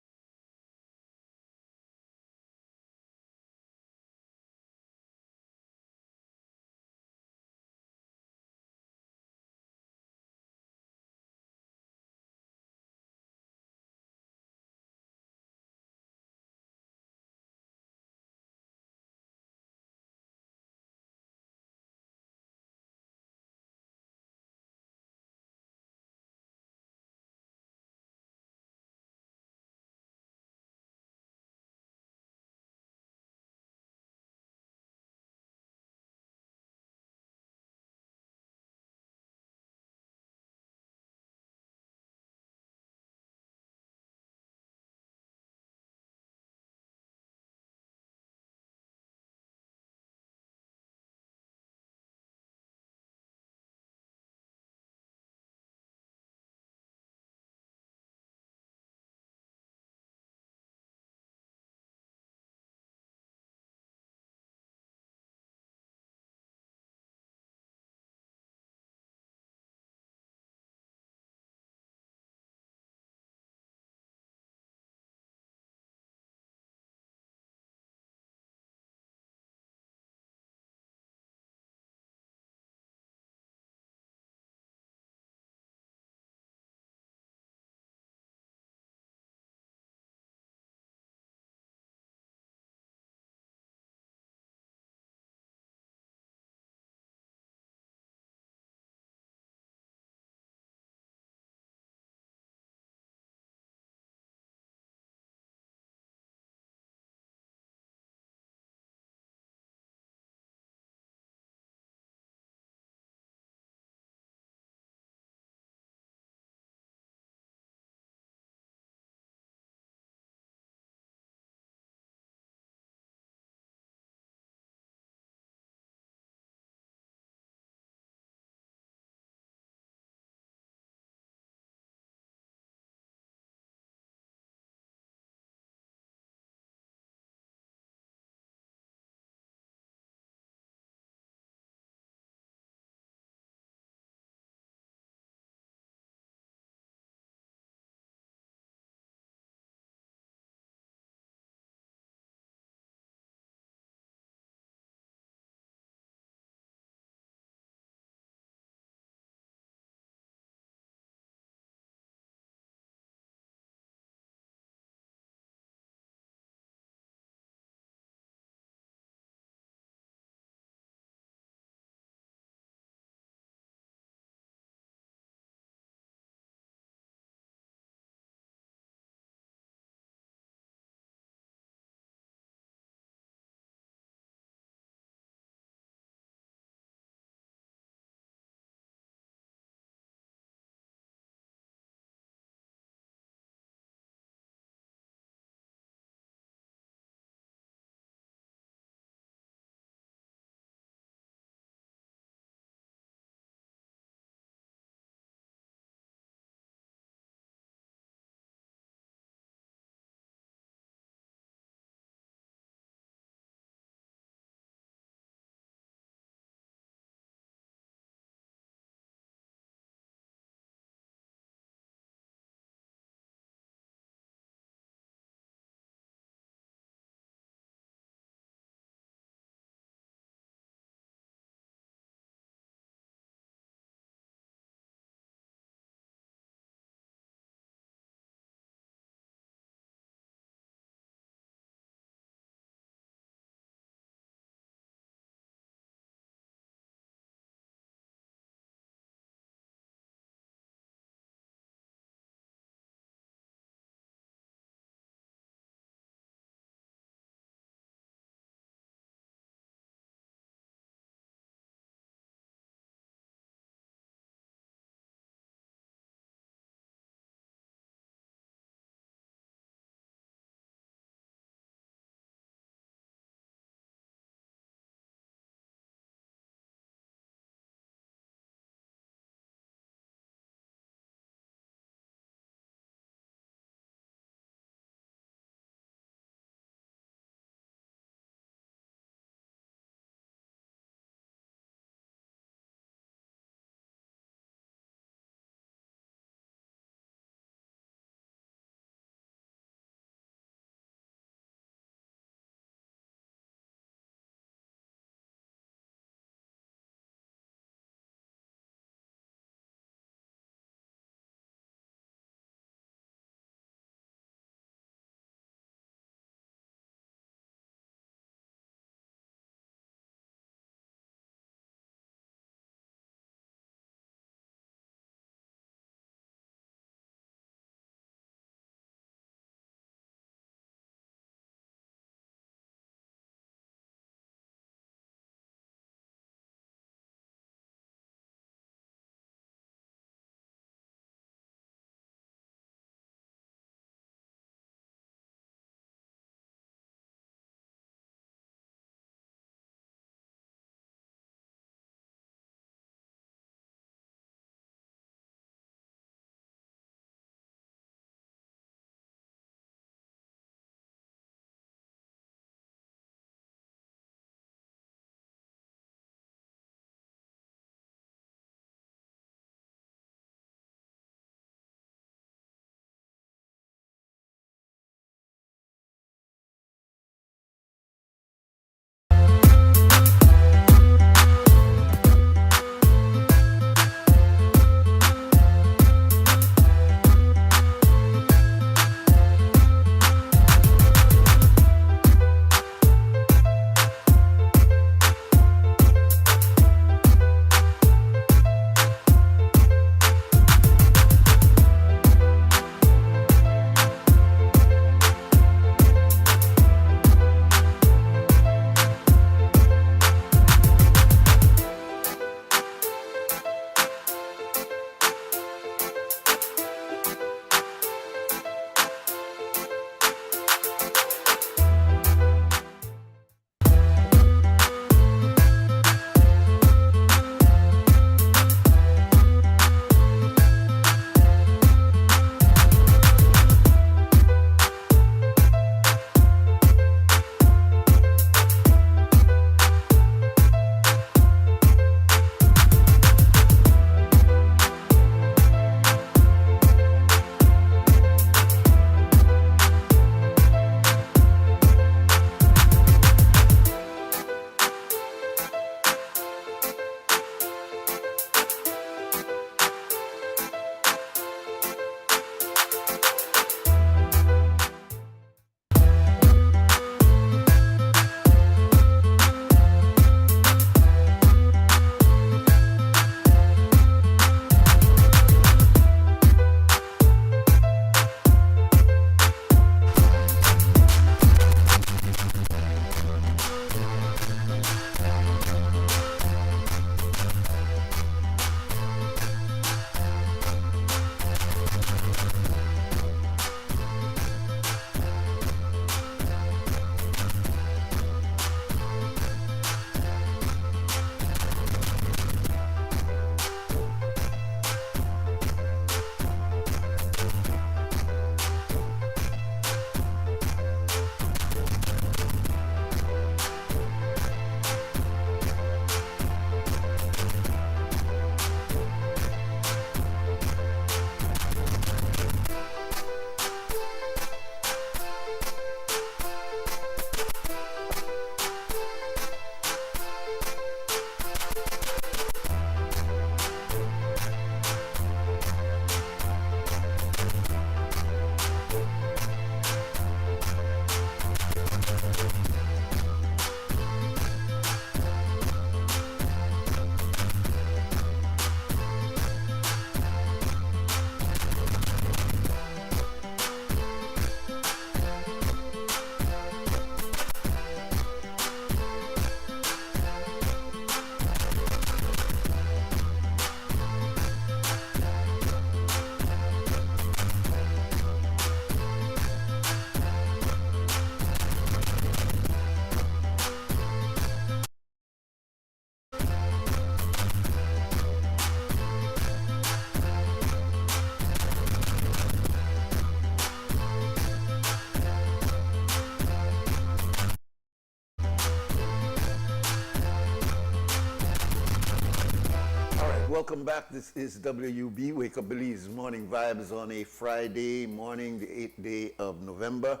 welcome back. This is WUB, Wake Up Belize Morning Vibes on a Friday morning, the 8th day of November,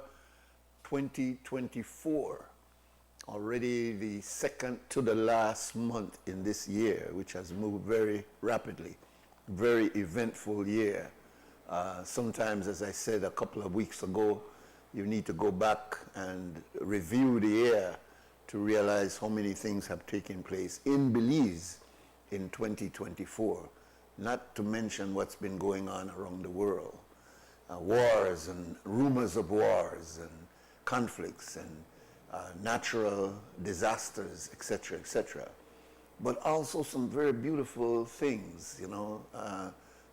2024. Already the second to the last month in this year, which has moved very rapidly. Very eventful year. Sometimes, as I said a couple of weeks ago, you need to go back and review the year to realize how many things have taken place in Belize in 2024, not to mention what's been going on around the world. Wars and rumors of wars and conflicts and natural disasters, etc., etc. But also some very beautiful things, you know,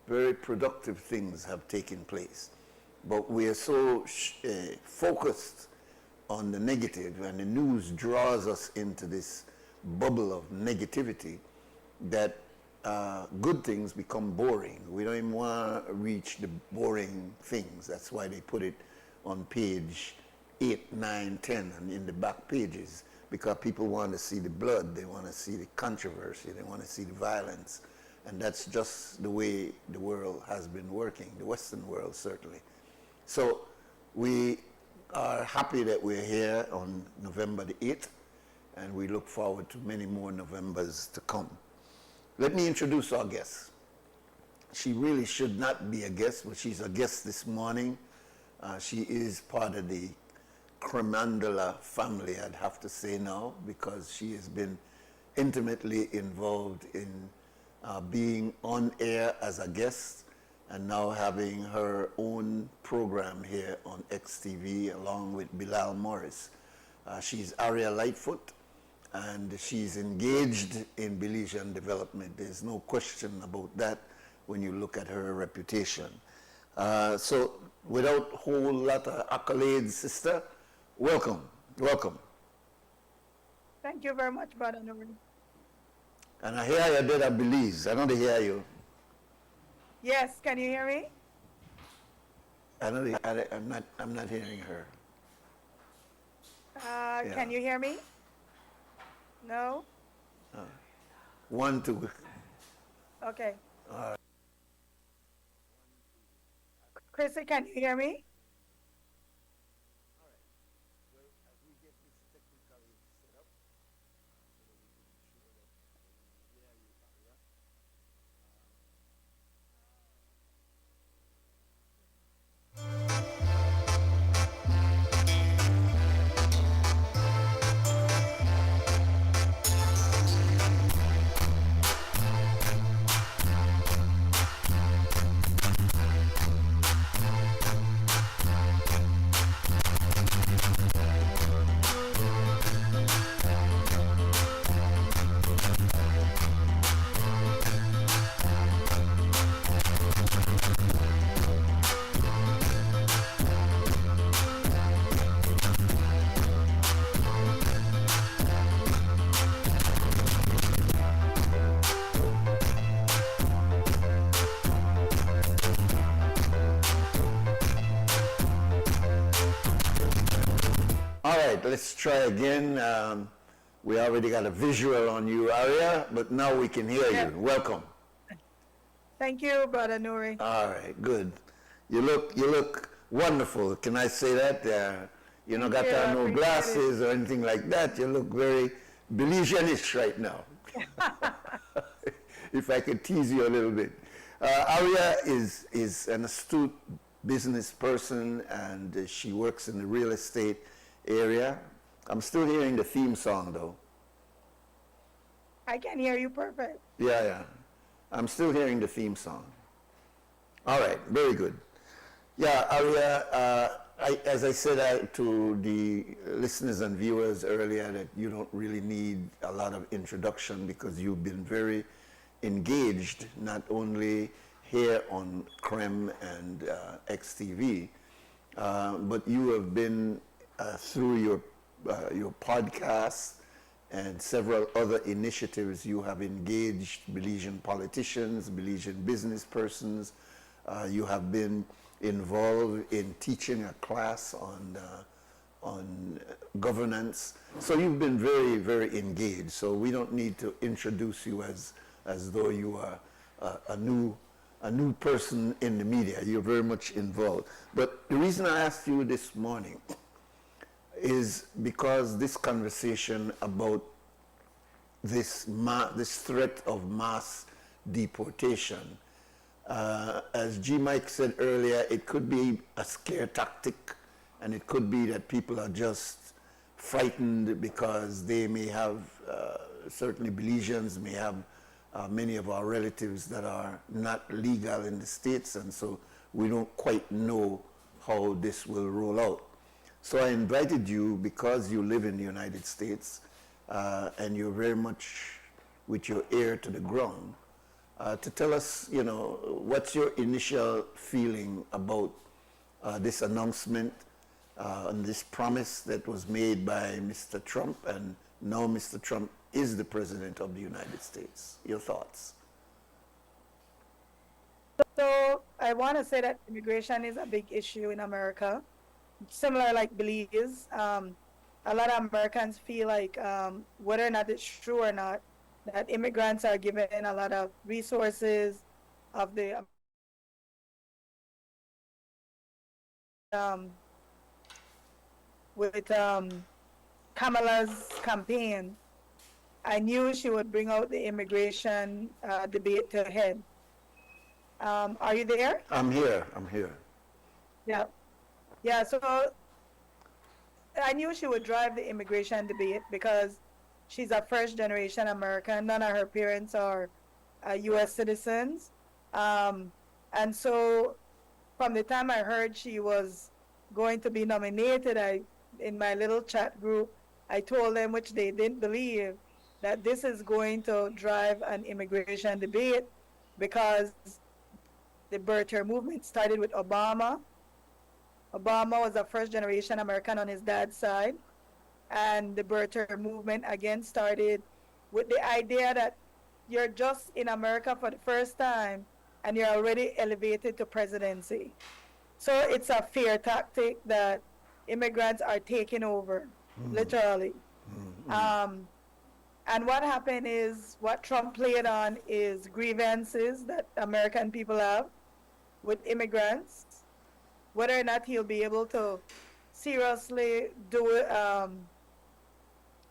very productive things have taken place. But we are so focused on the negative, and the news draws us into this bubble of negativity that good things become boring. We don't even want to reach the boring things. That's why they put it on page 8, 9, 10, and in the back pages, because people want to see the blood, they want to see the controversy, they want to see the violence. And that's just the way the world has been working, the Western world certainly. So we are happy that we're here on November the 8th, and we look forward to many more Novembers to come. Let me introduce our guest. She really should not be a guest, but she's a guest this morning. She is part of the Cremandala family, I'd have to say now, because she has been intimately involved in being on air as a guest and now having her own program here on XTV along with Bilal Morris. She's Aria Lightfoot, and she's engaged in Belizean development. There's no question about that when you look at her reputation. So without a whole lot of accolades, sister, welcome, welcome. Thank you very much, Brother Nuri. And I hear you did a Belize. I don't hear you. Yes, can you hear me? I'm not hearing her. Yeah. Can you hear me? No? 1, 2. Okay. All right. Chrissy, can you hear me? Let's try again. We already got a visual on you, Aria, but now we can hear you. Welcome. Thank you, Brother Nuri. All right, good. You look wonderful. Can I say that? You know, got no glasses or anything like that. You look very Belizeanish right now. If I could tease you a little bit. Aria is an astute business person, and she works in the real estate area. I'm still hearing the theme song though. I can hear you perfect. Yeah. I'm still hearing the theme song. All right, very good. Yeah, Aria, as I said to the listeners and viewers earlier, that you don't really need a lot of introduction because you've been very engaged, not only here on CREM and XTV, but you have been through your podcast and several other initiatives. You have engaged Belizean politicians, Belizean business persons. You have been involved in teaching a class on governance. So you've been very, very engaged. So we don't need to introduce you as though you are a new person in the media. You're very much involved. But the reason I asked you this morning is because this conversation about this threat of mass deportation, as G. Mike said earlier, it could be a scare tactic, and it could be that people are just frightened because they may have, certainly Belizeans may have many of our relatives that are not legal in the States, and so we don't quite know how this will roll out. So I invited you because you live in the United States and you're very much with your ear to the ground to tell us, you know, what's your initial feeling about this announcement and this promise that was made by Mr. Trump, and now Mr. Trump is the President of the United States. Your thoughts? So I want to say that immigration is a big issue in America, similar like Belize. A lot of Americans feel like whether or not it's true or not, that immigrants are given a lot of resources of the with Kamala's campaign. I knew she would bring out the immigration debate to a head. Are you there? I'm here. I'm here. Yeah. Yeah, so I knew she would drive the immigration debate because she's a first generation American. None of her parents are US citizens. And so from the time I heard she was going to be nominated, in my little chat group, I told them, which they didn't believe, that this is going to drive an immigration debate because the birther movement started with Obama. Obama was a first generation American on his dad's side. And the birther movement again started with the idea that you're just in America for the first time and you're already elevated to presidency. So it's a fear tactic that immigrants are taking over, literally. And what happened is, what Trump played on is grievances that American people have with immigrants, whether or not he'll be able to seriously do it.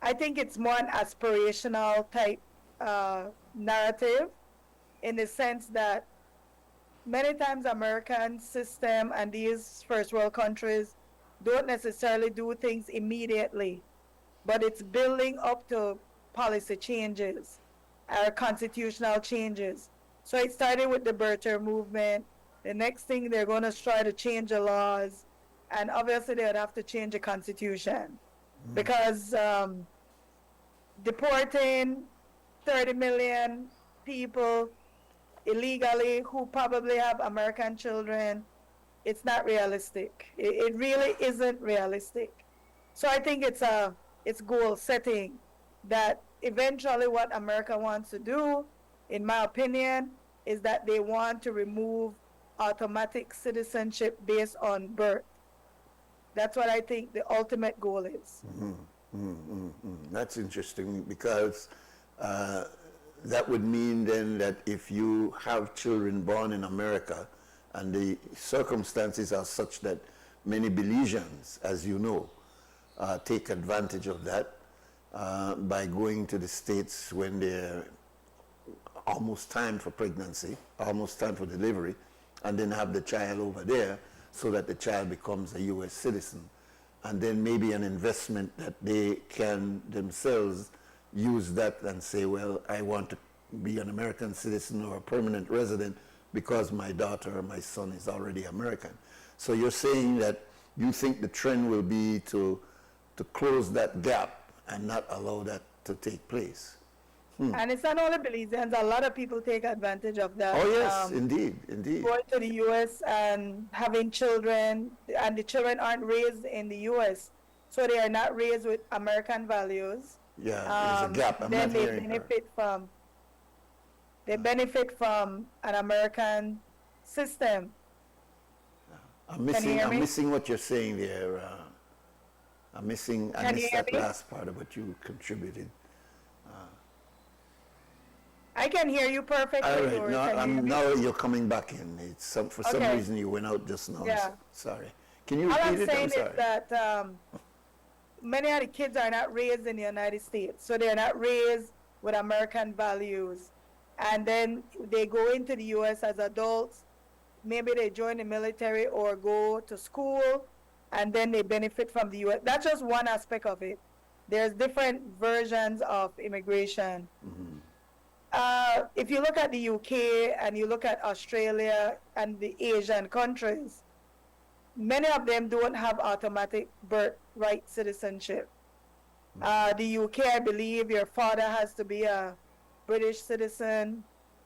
I think it's more an aspirational type narrative, in the sense that many times American system and these first world countries don't necessarily do things immediately, but it's building up to policy changes or constitutional changes. So it started with the birther movement. The next thing, they're going to try to change the laws, and obviously they would have to change the constitution because deporting 30 million people illegally who probably have American children, it's not realistic. It really isn't realistic. So I think it's goal setting that eventually what America wants to do, in my opinion, is that they want to remove automatic citizenship based on birth. That's what I think the ultimate goal is. That's interesting, because that would mean then that if you have children born in America and the circumstances are such that many Belizeans, as you know, take advantage of that by going to the States when they're almost time for pregnancy, almost time for delivery, and then have the child over there so that the child becomes a U.S. citizen. And then maybe an investment that they can themselves use that and say, well, I want to be an American citizen or a permanent resident because my daughter or my son is already American. So you're saying that you think the trend will be to close that gap and not allow that to take place. And it's not only Belizeans, a lot of people take advantage of that. Oh yes, indeed. Going to the U.S. and having children, and the children aren't raised in the U.S., so they are not raised with American values. Yeah, there's a gap. I'm then not they hearing benefit from an American system. I'm missing what you're saying there. I missed that last part of what you contributed. I can hear you perfectly. All right, Nuri. now, Can you hear me? now you're coming back in. It's for some Okay. reason you went out just now. Yeah. Sorry. Can you All repeat I'm it? saying I'm sorry. is that many of the kids are not raised in the United States, so they're not raised with American values. And then they go into the U.S. as adults. Maybe they join the military or go to school, and then they benefit from the U.S. That's just one aspect of it. There's different versions of immigration. If you look at the UK and you look at Australia and the Asian countries, many of them don't have automatic birthright citizenship. The UK, I believe your father has to be a British citizen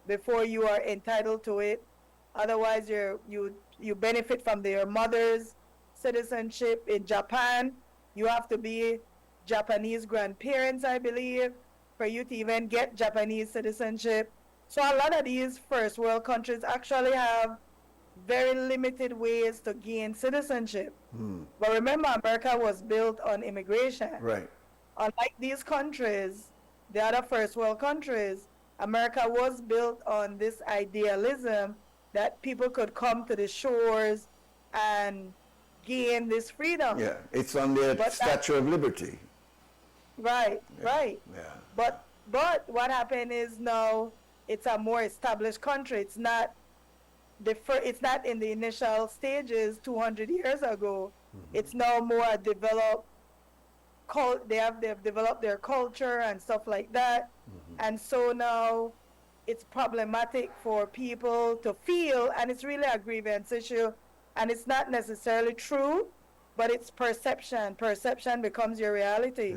before you are entitled to it. Otherwise, you benefit from your mother's citizenship. In Japan, you have to be Japanese grandparents, I believe, for you to even get Japanese citizenship. So a lot of these first world countries actually have very limited ways to gain citizenship. But remember, America was built on immigration. Right. Unlike these countries, the other first world countries, America was built on this idealism that people could come to the shores and gain this freedom. Yeah, it's on the But Statue of Liberty. Right, right. Yeah. But what happened is now it's a more established country. It's not it's not in the initial stages 200 years ago. It's now more developed. They've developed their culture and stuff like that. And so now it's problematic for people to feel, and it's really a grievance issue, and it's not necessarily true, but it's perception. Perception becomes your reality.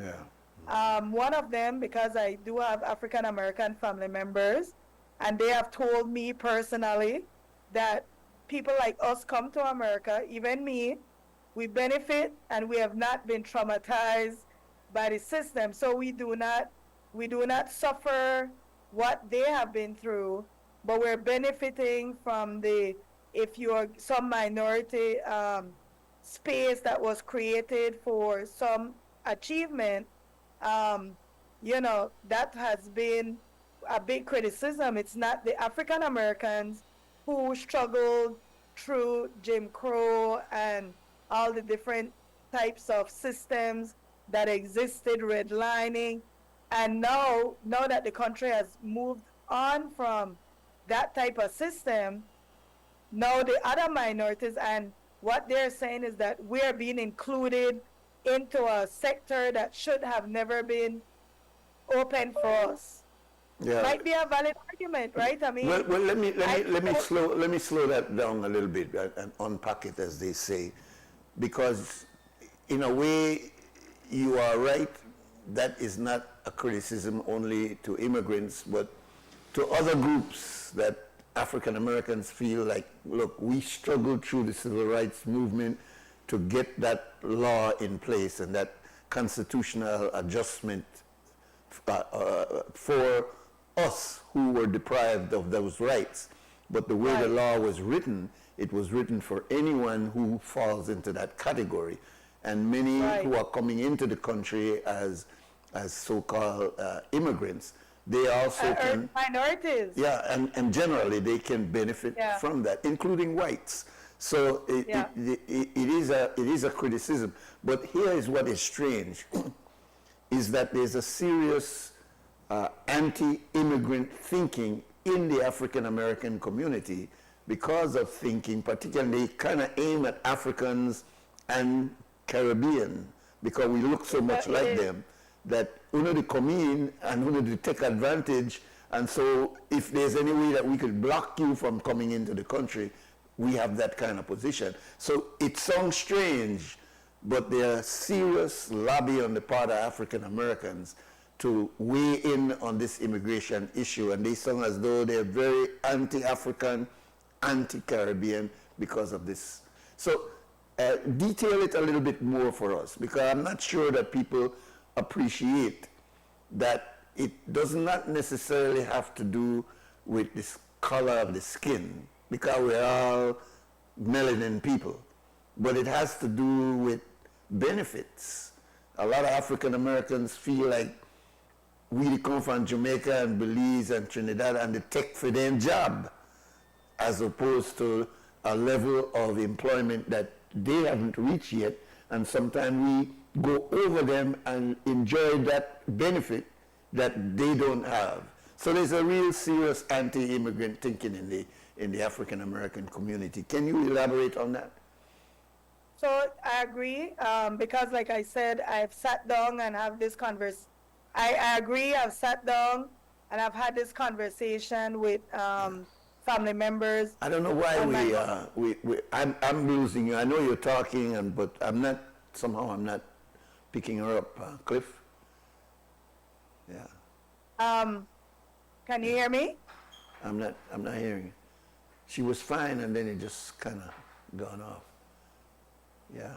One of them, because I do have African American family members, and they have told me personally that people like us come to America, even me, we benefit and we have not been traumatized by the system. So we do not suffer what they have been through, but we're benefiting from if you're some minority space that was created for some achievement, that has been a big criticism. It's not the African Americans who struggled through Jim Crow and all the different types of systems that existed, redlining. And now that the country has moved on from that type of system, now the other minorities, and what they're saying is that we're being included into a sector that should have never been open for us. Yeah. Might be a valid argument, right? I mean, well, let me slow that down a little bit and unpack it, as they say, because in a way you are right. That is not a criticism only to immigrants, but to other groups that African Americans feel like, look, we struggled through the civil rights movement to get that law in place and that constitutional adjustment for us who were deprived of those rights. But the way the law was written, it was written for anyone who falls into that category. And many who are coming into the country as so-called immigrants, they also can... minorities. Yeah, and generally they can benefit from that, including whites. So it is a criticism. But here is what is strange, is that there's a serious anti-immigrant thinking in the African American community because of thinking, particularly kind of aimed at Africans and Caribbean, because we look so much like them, that we need to come in and we need to take advantage. And so if there's any way that we could block you from coming into the country, we have that kind of position. So it sounds strange, but there's serious lobby on the part of African Americans to weigh in on this immigration issue. And they sound as though they're very anti-African, anti-Caribbean because of this. So detail it a little bit more for us, because I'm not sure that people appreciate that it does not necessarily have to do with this color of the skin, because we're all melanin people, but it has to do with benefits. A lot of African Americans feel like we come from Jamaica and Belize and Trinidad and they take for them job as opposed to a level of employment that they haven't reached yet, and sometimes we go over them and enjoy that benefit that they don't have. So there's a real serious anti-immigrant thinking in the African American community. Can you elaborate on that? So I agree, because like I said, I've sat down and have this conversation. I agree, I've sat down and I've had this conversation with family members. I don't know why I'm losing you. I know you're talking, but I'm not picking her up, Cliff. Yeah. Can you hear me? I'm not hearing you. She was fine and then it just kind of gone off. Yeah.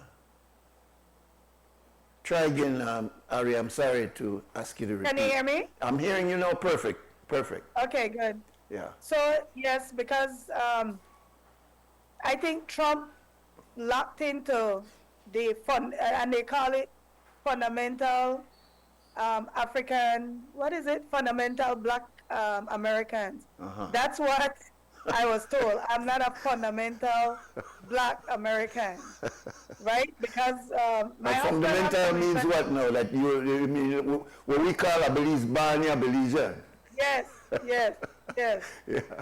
Try again, Ari. I'm sorry to ask you to repeat. Can you hear me? I'm hearing you now. Perfect. Okay, good. Yeah. So yes, because I think Trump locked into the and they call it fundamental African. What is it? Fundamental Black Americans. That's what I was told. I'm not a fundamental Black American, right? Because my fundamental means what now? That you mean what we call a Belize Barney, a Belizean. Yes. Yeah.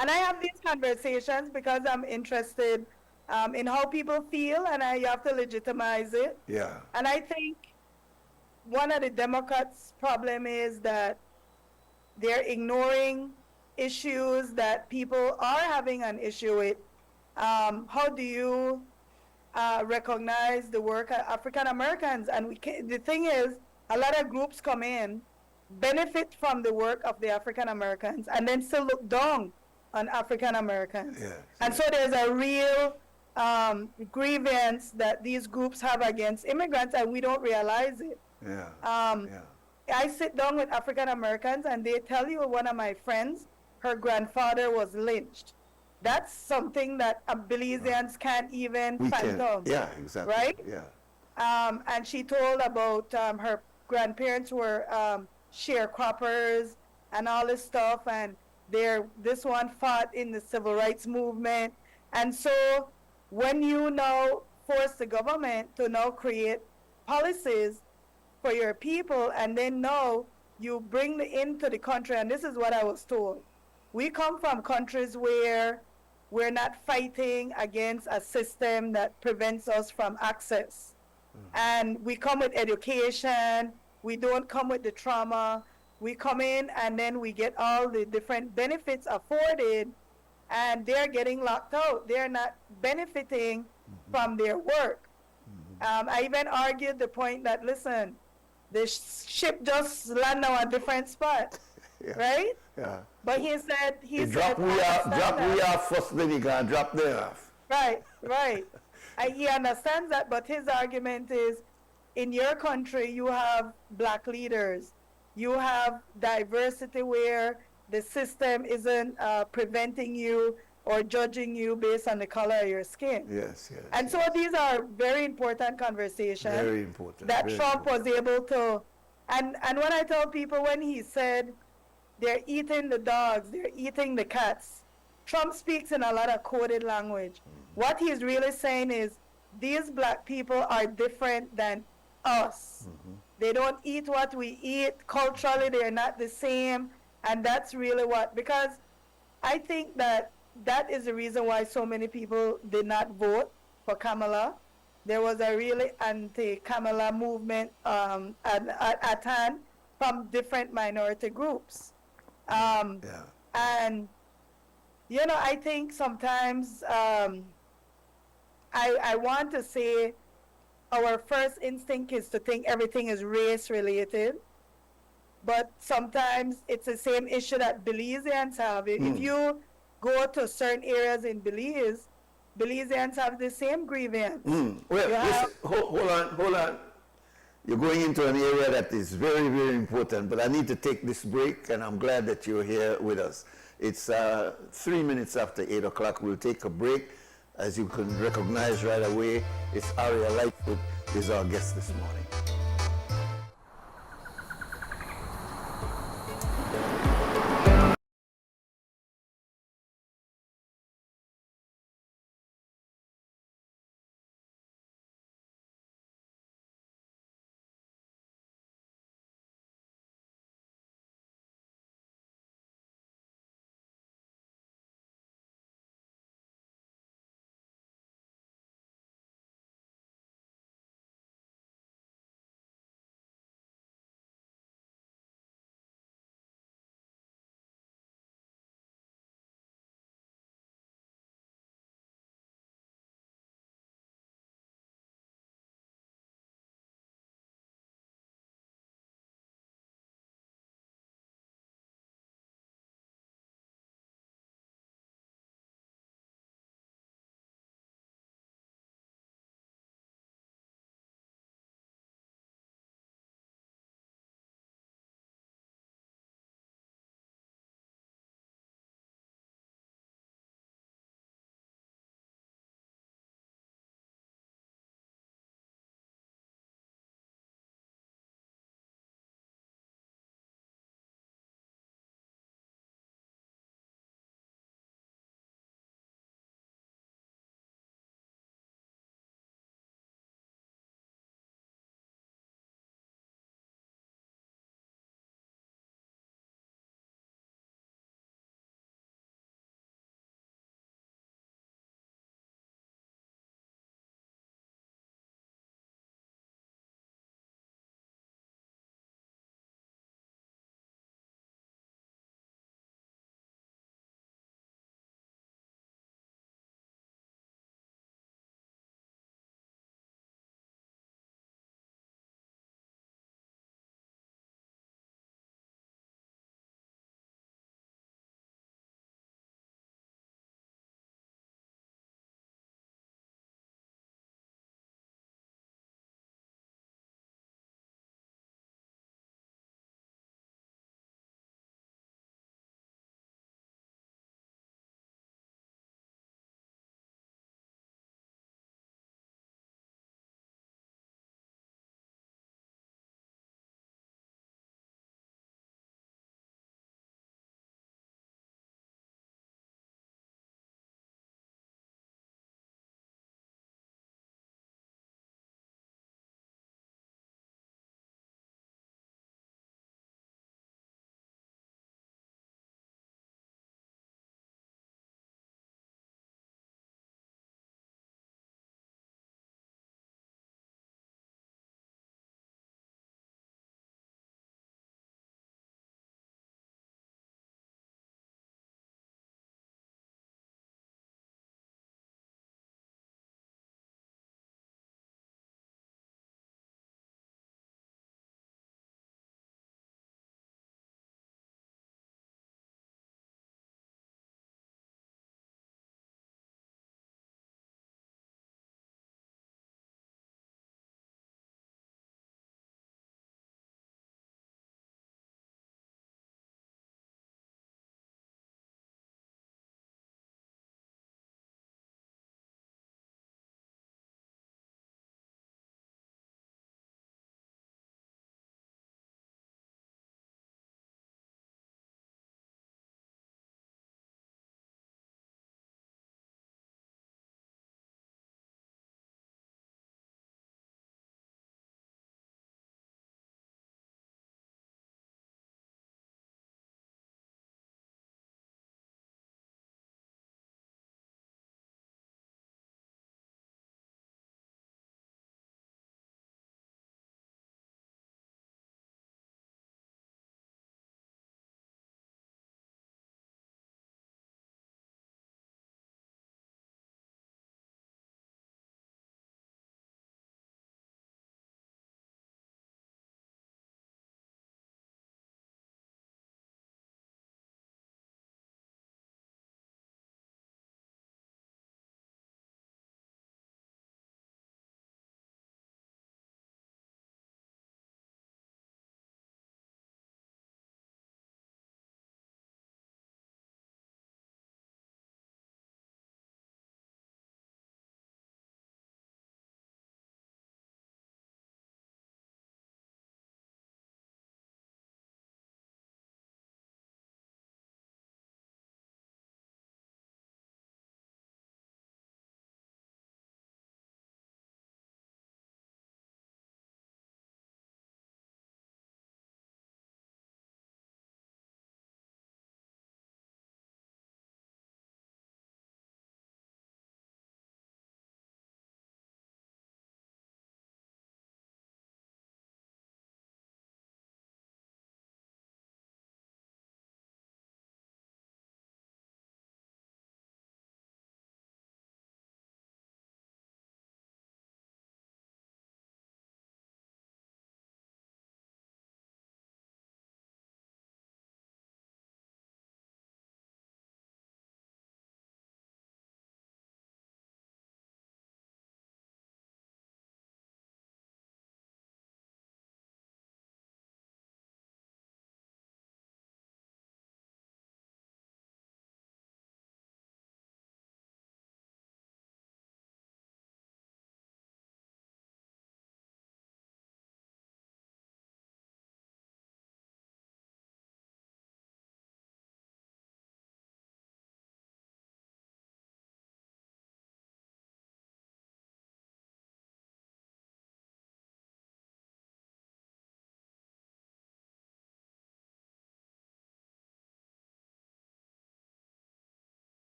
And I have these conversations because I'm interested in how people feel, and you have to legitimize it. Yeah. And I think one of the Democrats' problem is that they're ignoring issues that people are having an issue with. How do you recognize the work of African Americans? And the thing is, a lot of groups come in, benefit from the work of the African Americans, and then still look down on African Americans. Yes, and so there's a real grievance that these groups have against immigrants, and we don't realize it. I sit down with African Americans, and they tell you, one of my friends, her grandfather was lynched. That's something that Belizeans can't even fathom. Yeah, exactly. Right? Yeah. And she told about her grandparents were sharecroppers and all this stuff, and this one fought in the civil rights movement. And so when you now force the government to now create policies for your people, and then now you bring into the country, and this is what I was told. We come from countries where we're not fighting against a system that prevents us from access. And we come with education, we don't come with the trauma. We come in and then we get all the different benefits afforded, and they're getting locked out. They're not benefiting from their work. I even argued the point that, listen, the ship just landed on a different spot, right? Yeah. But he said, drop we off first, then you can drop there off. Right. He understands that, but his argument is, in your country, you have Black leaders. You have diversity where the system isn't preventing you or judging you based on the color of your skin. Yes. And so these are very important conversations. Very important. That Trump was able to, and when I tell people, when he said they're eating the dogs, they're eating the cats, Trump speaks in a lot of coded language. What he's really saying is, these Black people are different than us. They don't eat what we eat. Culturally, they're not the same. And that's really because I think that is the reason why so many people did not vote for Kamala. There was a really anti-Kamala movement at hand from different minority groups. And, I think sometimes I want to say our first instinct is to think everything is race-related. But sometimes it's the same issue that Belizeans have. If you go to certain areas in Belize, Belizeans have the same grievance. Well, hold on. You're going into an area that is very, very important, but I need to take this break, and I'm glad that you're here with us. It's 3 minutes after 8 o'clock. We'll take a break. As you can recognize right away, it's Aria Lightfoot is our guest this morning.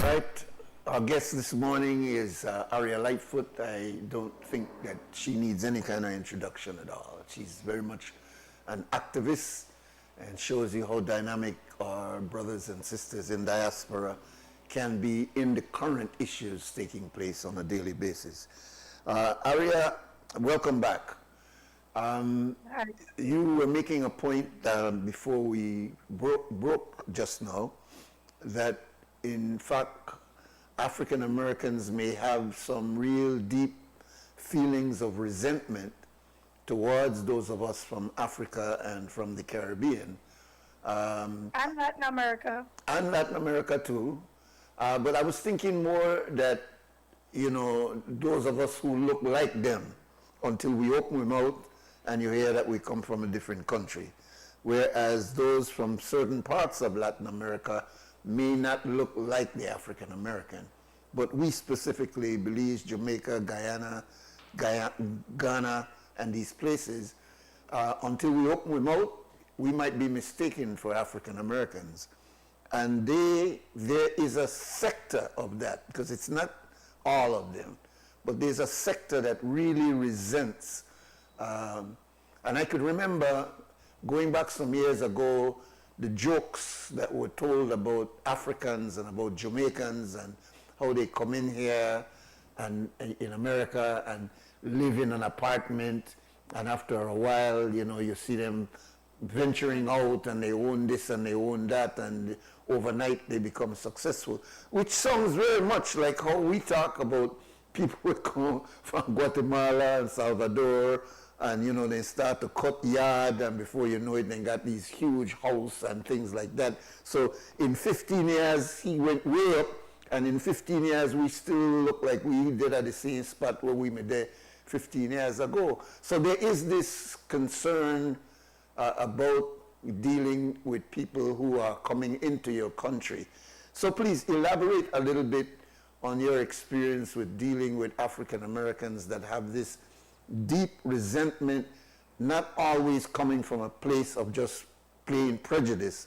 right. Our guest this morning is Aria Lightfoot. I don't think that she needs any kind of introduction at all. She's very much an activist and shows you how dynamic our brothers and sisters in diaspora can be in the current issues taking place on a daily basis. Aria, welcome back. You were making a point before we broke just now that in fact African Americans may have some real deep feelings of resentment towards those of us from Africa and from the Caribbean. And Latin America. And Latin America too. But I was thinking more that, you know, those of us who look like them until we open our mouth and you hear that we come from a different country. Whereas those from certain parts of Latin America may not look like the African American. But we specifically, Belize, Jamaica, Ghana, and these places, until we open our mouth, we might be mistaken for African Americans. And there is a sector of that, because it's not all of them, but there's a sector that really resents. And I could remember going back some years ago, the jokes that were told about Africans and about Jamaicans and how they come in here and in America and live in an apartment, and after a while, you know, you see them venturing out and they own this and they own that, and overnight they become successful, which sounds very much like how we talk about people who come from Guatemala and Salvador, and you know, they start to cut yard, and before you know it, they got these huge house and things like that. So in 15 years, he went way up, and in 15 years, we still look like we did at the same spot where we were there 15 years ago. So there is this concern about dealing with people who are coming into your country. So please elaborate a little bit on your experience with dealing with African Americans that have this deep resentment, not always coming from a place of just plain prejudice,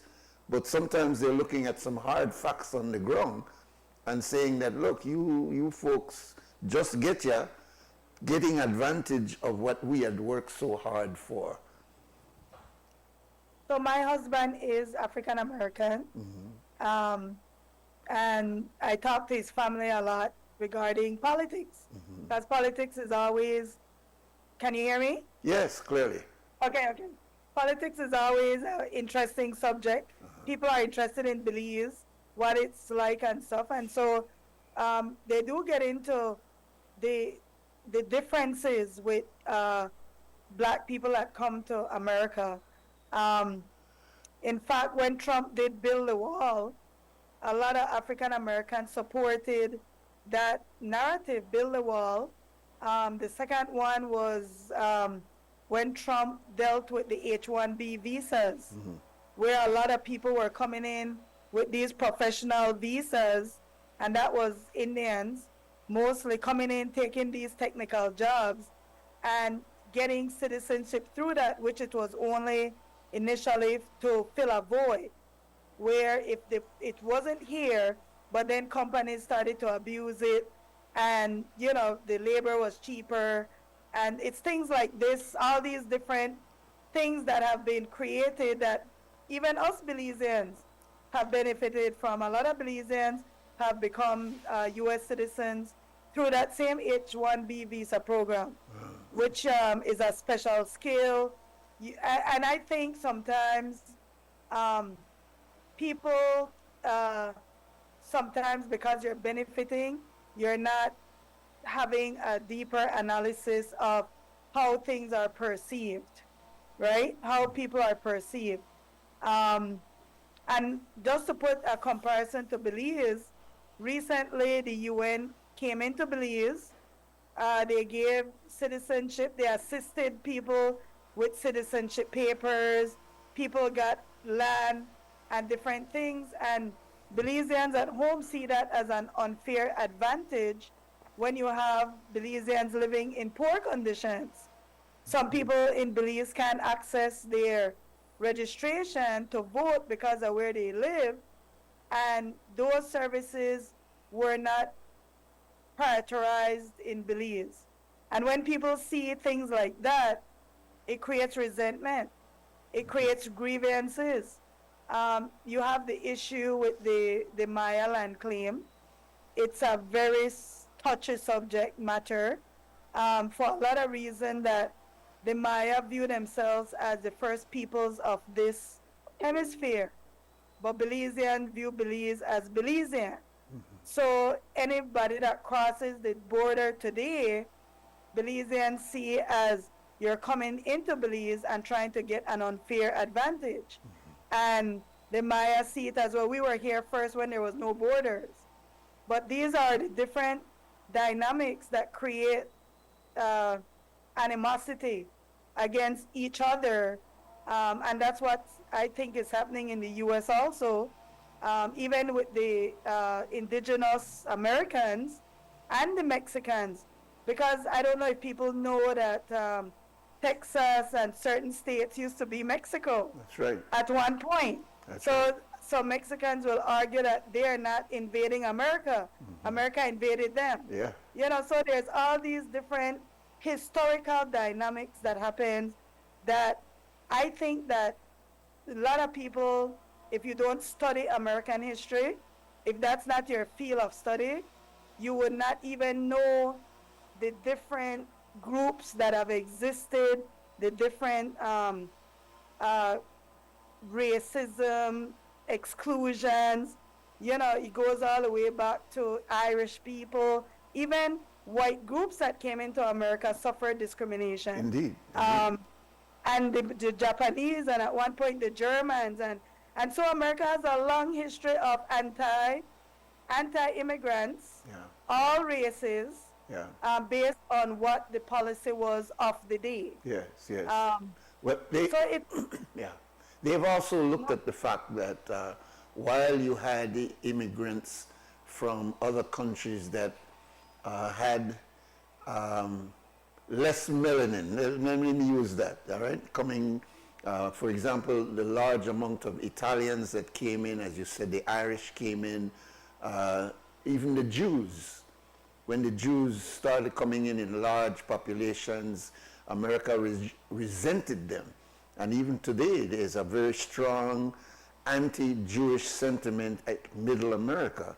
but sometimes they're looking at some hard facts on the ground and saying that, look, you folks just getting advantage of what we had worked so hard for. So my husband is African American, and I talk to his family a lot regarding politics, because politics is always. Can you hear me? Yes, clearly. Okay. Politics is always an interesting subject. People are interested in Belize, what it's like and stuff, and so they do get into the differences with black people that come to America. In fact, when Trump did build the wall, a lot of African Americans supported that narrative, build the wall. The second one was when Trump dealt with the H-1B visas, where a lot of people were coming in with these professional visas, and that was Indians, mostly coming in, taking these technical jobs, and getting citizenship through that, which it was only initially to fill a void, where if it wasn't here, but then companies started to abuse it, and you know, the labor was cheaper, and it's things like this, all these different things that have been created that even us Belizeans have benefited from. A lot of Belizeans have become U.S. citizens through that same H-1B visa program, which is a special skill. And I think sometimes people, sometimes because you're benefiting, you're not having a deeper analysis of how things are perceived, right? How people are perceived. And just to put a comparison to Belize, recently the UN came into Belize. They gave citizenship, they assisted people with citizenship papers, people got land and different things, and Belizeans at home see that as an unfair advantage when you have Belizeans living in poor conditions. Some people in Belize can't access their registration to vote because of where they live, and those services were not prioritized in Belize. And when people see things like that, it creates resentment. It creates grievances. You have the issue with the Maya land claim. It's a very touchy subject matter for a lot of reasons that the Maya view themselves as the first peoples of this hemisphere, but Belizeans view Belize as Belizean. So anybody that crosses the border today, Belizeans see as you're coming into Belize and trying to get an unfair advantage. And the Maya see it as, well, we were here first when there was no borders. But these are the different dynamics that create animosity against each other. And that's what I think is happening in the U.S. also, even with the indigenous Americans and the Mexicans. Because I don't know if people know that Texas and certain states used to be Mexico. That's right. At one point. So Mexicans will argue that they are not invading America. America invaded them. Yeah. You know, so there's all these different historical dynamics that happen that I think that a lot of people, if you don't study American history, if that's not your field of study, you would not even know the different groups that have existed, the different racism, exclusions. You know, it goes all the way back to Irish people. Even white groups that came into America suffered discrimination. Indeed. And the Japanese, and at one point the Germans, and so America has a long history of anti-immigrants, all races, based on what the policy was of the day. Yes, yes. Well, they've also looked at the fact that while you had the immigrants from other countries that had less melanin, let me use that, all right? Coming, for example, the large amount of Italians that came in, as you said, the Irish came in, even the Jews. When the Jews started coming in large populations, America resented them. And even today, there's a very strong anti-Jewish sentiment at Middle America,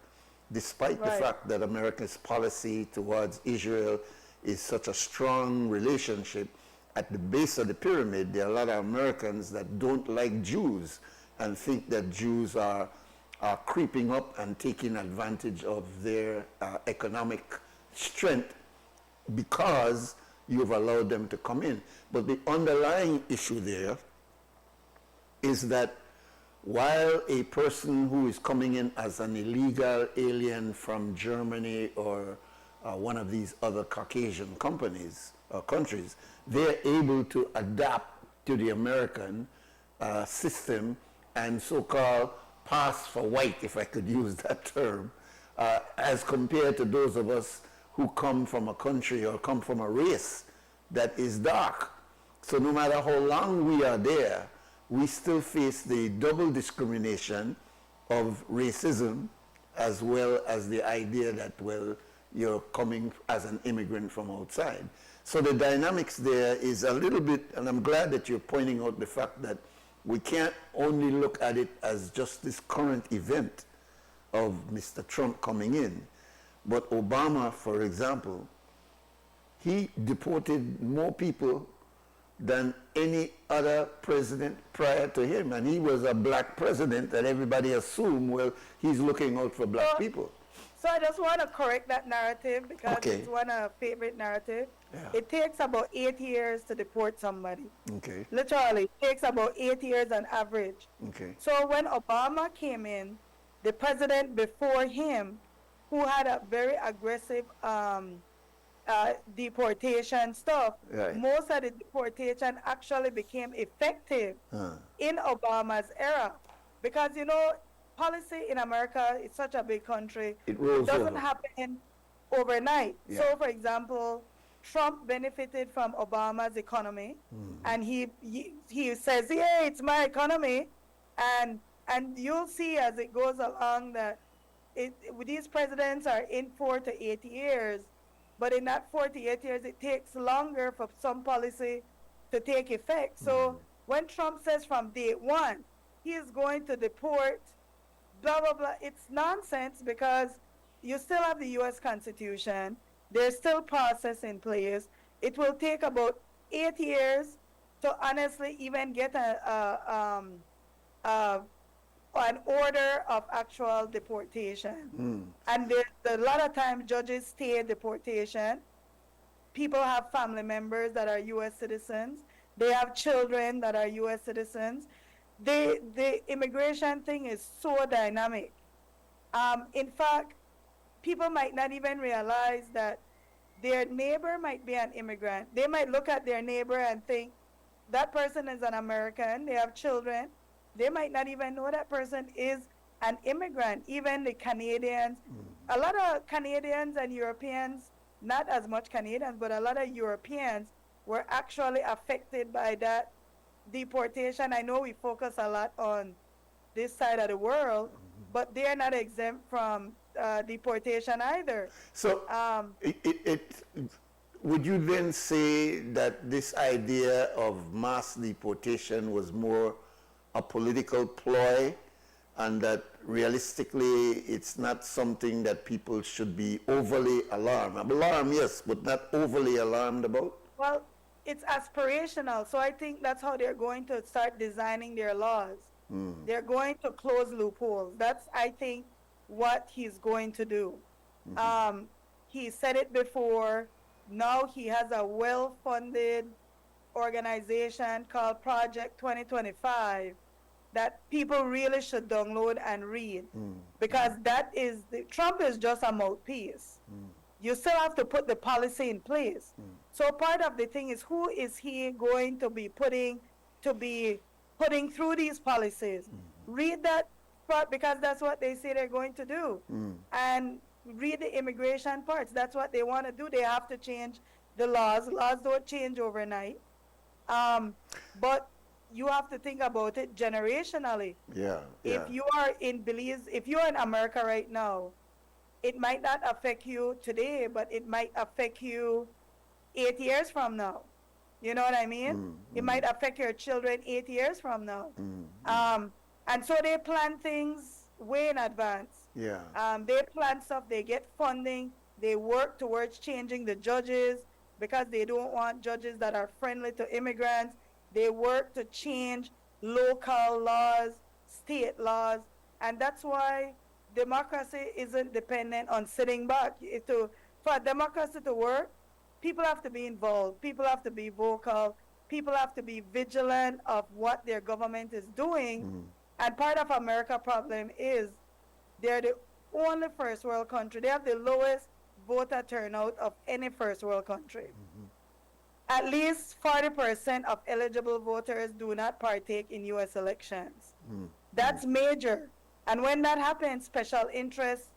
despite the fact that America's policy towards Israel is such a strong relationship. At the base of the pyramid, there are a lot of Americans that don't like Jews and think that Jews are creeping up and taking advantage of their economic strength because you've allowed them to come in. But the underlying issue there is that while a person who is coming in as an illegal alien from Germany or one of these other Caucasian companies or countries, they're able to adapt to the American system and so-called pass for white, if I could use that term, as compared to those of us who come from a country or come from a race that is dark. So no matter how long we are there, we still face the double discrimination of racism as well as the idea that, well, you're coming as an immigrant from outside. So the dynamics there is a little bit, and I'm glad that you're pointing out the fact that we can't only look at it as just this current event of Mr. Trump coming in, but Obama, for example, he deported more people than any other president prior to him. And he was a black president that everybody assumed, well, he's looking out for black people. So I just want to correct that narrative because it's one of favorite narrative. Yeah. It takes about 8 years to deport somebody. Okay. Literally, it takes about 8 years on average. Okay. So when Obama came in, the president before him, who had a very aggressive deportation stuff, most of the deportation actually became effective in Obama's era. Because, you know, policy in America is such a big country. It doesn't happen overnight. Yeah. So, for example, Trump benefited from Obama's economy, and he says, yeah, it's my economy. And you'll see as it goes along that these presidents are in 4 to 8 years, but in that 4 to 8 years, it takes longer for some policy to take effect. So when Trump says from day one, he is going to deport, blah, blah, blah, it's nonsense because you still have the U.S. Constitution. There's still process in place. It will take about 8 years to honestly even get an order of actual deportation. And there's a lot of times judges stay deportation. People have family members that are U.S. citizens. They have children that are U.S. citizens. The immigration thing is so dynamic. In fact, people might not even realize that their neighbor might be an immigrant. They might look at their neighbor and think that person is an American. They have children. They might not even know that person is an immigrant. Even the Canadians, a lot of Canadians and Europeans, not as much Canadians, but a lot of Europeans were actually affected by that deportation. I know we focus a lot on this side of the world, but they are not exempt from deportation either. So would you then say that this idea of mass deportation was more a political ploy, and that realistically it's not something that people should be overly alarmed? Alarmed, yes, but not overly alarmed about? Well, it's aspirational, so I think that's how they're going to start designing their laws. They're going to close loopholes. That's, I think, what he's going to do. He said it before. Now he has a well-funded organization called Project 2025 that people really should download and read, because that is, Trump is just a mouthpiece. You still have to put the policy in place. So part of the thing is, who is he going to be putting through these policies? Read that part, because that's what they say they're going to do. And read the immigration parts. That's what they want to do. They have to change the laws. Laws don't change overnight. But you have to think about it generationally. If you are in Belize, if you're in America right now, it might not affect you today, but it might affect you 8 years from now. You know what I mean? It might affect your children 8 years from now. And so they plan things way in advance. They plan stuff, they get funding, they work towards changing the judges because they don't want judges that are friendly to immigrants. They work to change local laws, state laws, and that's why democracy isn't dependent on sitting back. For democracy to work, people have to be involved, people have to be vocal, people have to be vigilant of what their government is doing. And part of America's problem is they're the only first world country. They have the lowest voter turnout of any first world country. At least 40% of eligible voters do not partake in U.S. elections. That's major. And when that happens, special interest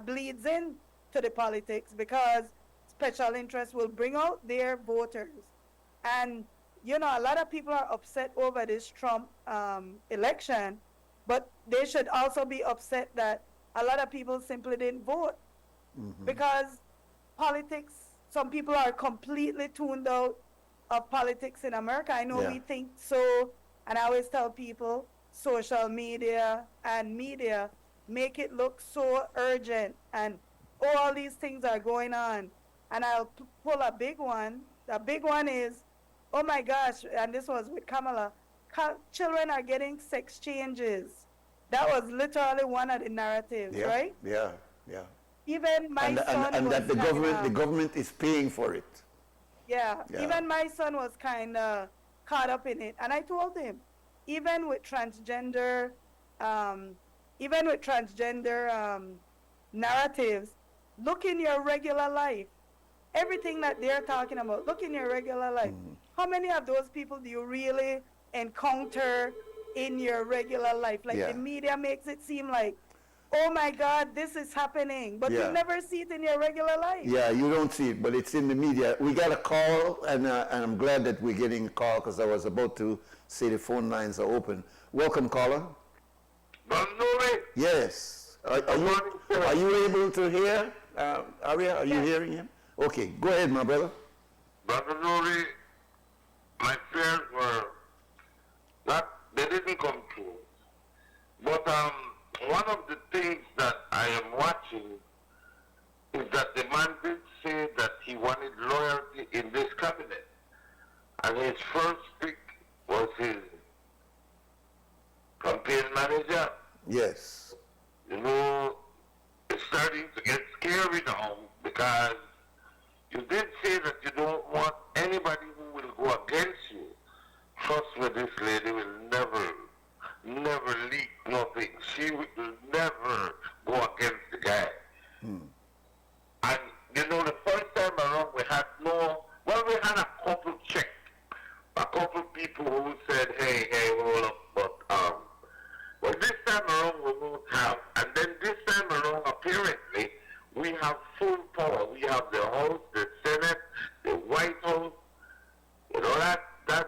bleeds in to the politics, because special interest will bring out their voters. And, you know, a lot of people are upset over this Trump election, but they should also be upset that a lot of people simply didn't vote. Because politics, some people are completely tuned out of politics in America. I know we think so, and I always tell people, social media and media make it look so urgent, and all these things are going on. And I'll pull a big one. The big one is, oh my gosh, and this was with Kamala, children are getting sex changes. That was literally one of the narratives, right? Even my son and was that the government is paying for it. Even my son was kind of caught up in it, and I told him, even with transgender narratives, look in your regular life. Everything that they're talking about, look in your regular life. How many of those people do you really encounter in your regular life? Like the media makes it seem like, oh my God, this is happening, but you never see it in your regular life. You don't see it, but it's in the media. We got a call, and I'm glad that we're getting a call, because I was about to say the phone lines are open. Welcome, caller. Nuri? Yes. Are you able to hear? Aria, are you hearing him? Okay, go ahead, my brother. Brother Nuri, my fears were not, they didn't come true. But one of the things that I am watching is that the man did say that he wanted loyalty in this cabinet. And his first pick was his campaign manager. Yes. You know, it's starting to get scary now because you did say that you don't want anybody who will go against you. Trust me, this lady will never leak nothing. She will never go against the guy. And, you know, the first time around we had we had a couple check. A couple people who said, hey, hold up, but this time around we won't have, and then this time around apparently we have full power. We have the House, the Senate, the White House. You know, that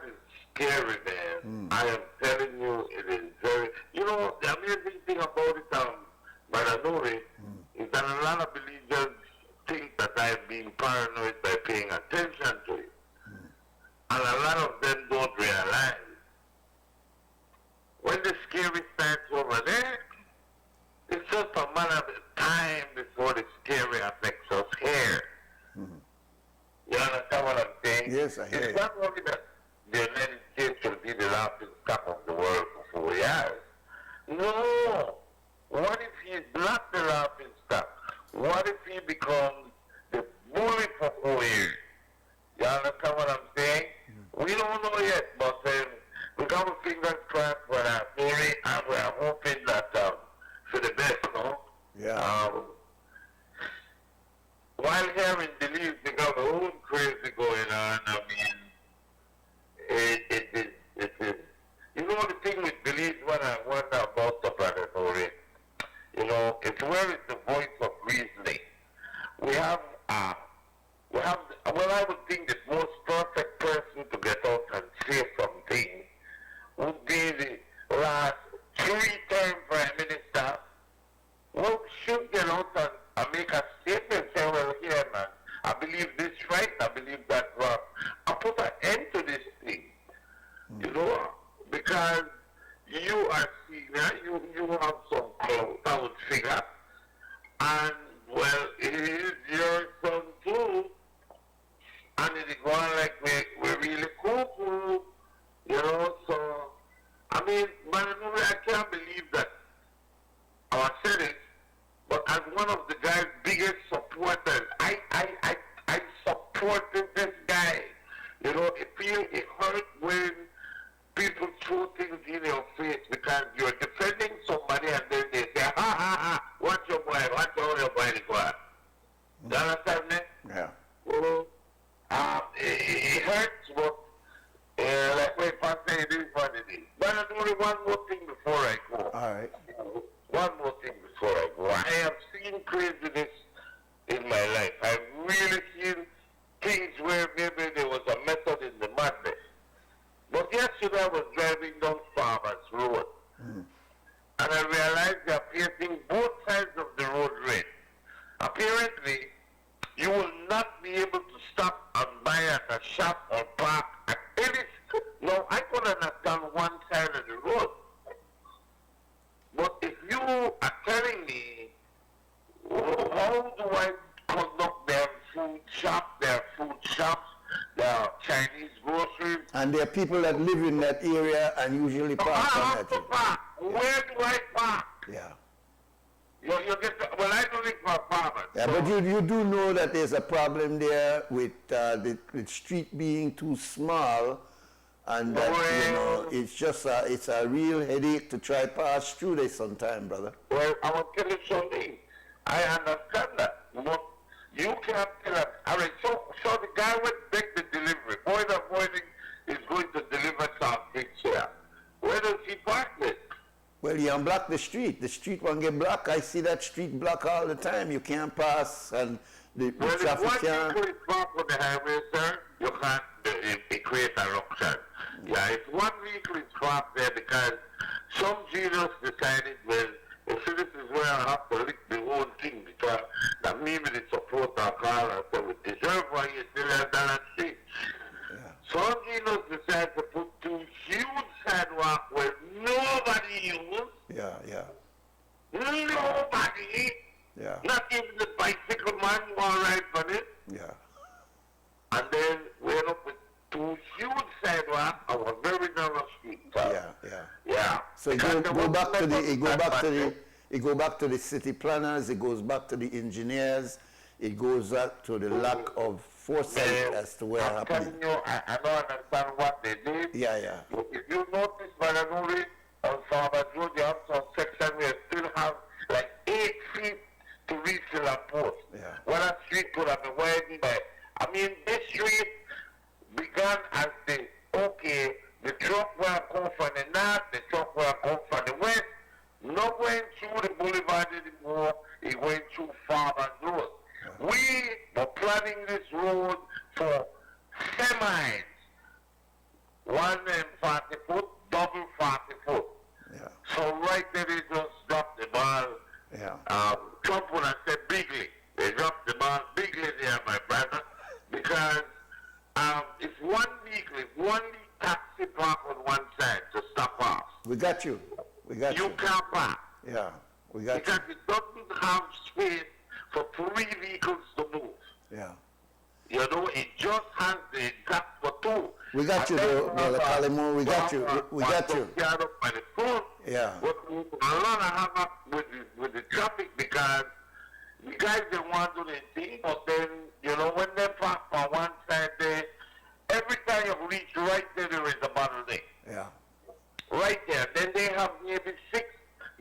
is scary, man. I am telling you, it is very, you know, the amazing thing about it, Brother Nuri, is that a lot of believers think that I am being paranoid by paying attention to it. And a lot of them don't realize when the scary starts over there, it's just a matter of time before the scary affects us here. You understand what I'm saying? Yes, I hear It's not only that the United States will be the laughing stock of the world for 4 years. No. What if he's not the laughing stock? What if he becomes the bully for 4 years? You understand what I'm saying? We don't know yet, but we got our fingers crossed for that theory, and we are hoping that for the best, no? Yeah. While here in Belize, they got their own crazy going on. I mean, it is. You know the thing with Belize, when I wonder about the Brother Nuri, you know, it's where is the voice of reasoning. We have, well, I would think the most perfect person to get out and say something would be the last 3-term Prime Minister who should get out and make a statement, say, well, here, man, I believe this right, I believe that wrong. I put an end to this thing, you know, because you are senior, you have some clout, I would figure, and, well, it is your son too, and it's going like we're really cool, you know, so, I mean, but I can't believe that I said it, but as one of the guy's biggest supporters, I supported this guy. You know, it hurt when people throw things in your face because you're defending somebody and then they say, ha ha ha, watch your boy to go out. You understand me? Yeah. Well, it hurts, but like my pastor say, it is what it is. But I'll do one more thing before I go. All right. One more thing before I go. I have seen craziness in my life. I've really seen things where maybe there was a method in the madness. But yesterday I was driving down Farmers Road. And I realized they are painting both sides of the road red. Apparently, you will not be able to stop and buy at a shop or park at any... No, I could understand one side of the road. But if you are telling me, how do I conduct their food shops, their Chinese groceries? And there are people that live in that area and usually park on that area. Where do I park? Yeah. You get the, well, I don't live for farmers. Yeah, so. but you do know that there's a problem there with the street being too small, and that, you know, it's just it's a real headache to try pass through there sometime, brother. Well, I will tell you something. I understand that, but you can't tell us. All right, so the guy went back the delivery. Boy, the avoiding is going to deliver something here. Where does he park it? Well, you unblock the street. The street won't get blocked. I see that street blocked all the time. You can't pass, and the traffic can't. Well, if one vehicle is parked on the highway, sir, you can't, it creates a rupture. Yeah, if one vehicle is parked there because some genius decided, well, You see, this is where I have to lick the whole thing because that maybe the support our car and so we deserve why you still have that street. So Ginos decided to put two huge sidewalks where nobody used. Yeah. Nobody. Yeah. Not even the bicycle man want to ride on it. Yeah. And then we end up with two huge sidewalks on a very narrow street. Yeah. So it go back to the city planners, it goes back to the engineers, it goes back to the lack of foresight as to where I'm telling you, I don't understand what they did. Yeah. If you notice, Brother Nuri, on Farmer Road, you have some section where still have like 8 feet to reach the post. Yeah. What a street could have been widened by. I mean, this street began as the truck will come from the north, the truck will come from the west, not going through the boulevard anymore, it went through Farmer Road. We were planning this road for semis, 140 foot, double 40 foot. Yeah. So right there they just dropped the ball. Yeah. Trump would have said bigly. They dropped the ball bigly there, my brother, because it's one vehicle, one taxi park on one side to stop off. We got you. You can't park. Yeah, we got because it doesn't have space for 3 vehicles to move. Yeah. You know, it just has the gap for 2. We got you, Brother Calimore. We got you. We got you. Yeah. But a lot of havoc with the traffic because you guys didn't want to do the thing, but then, you know, when they park on one side there, every time you reach right there is a bottleneck. Yeah. Right there. Then they have maybe 6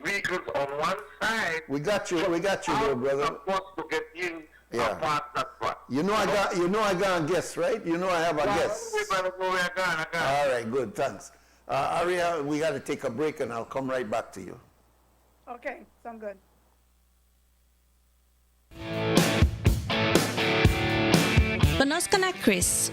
vehicles on one side. We got you, though, brother. Supposed to get in Yeah. past that spot. I got a guess, right? You know I have a guess. I got. All right, good, thanks. Aria, we got to take a break and I'll come right back to you. Okay, sound good. Panos ka na, Chris.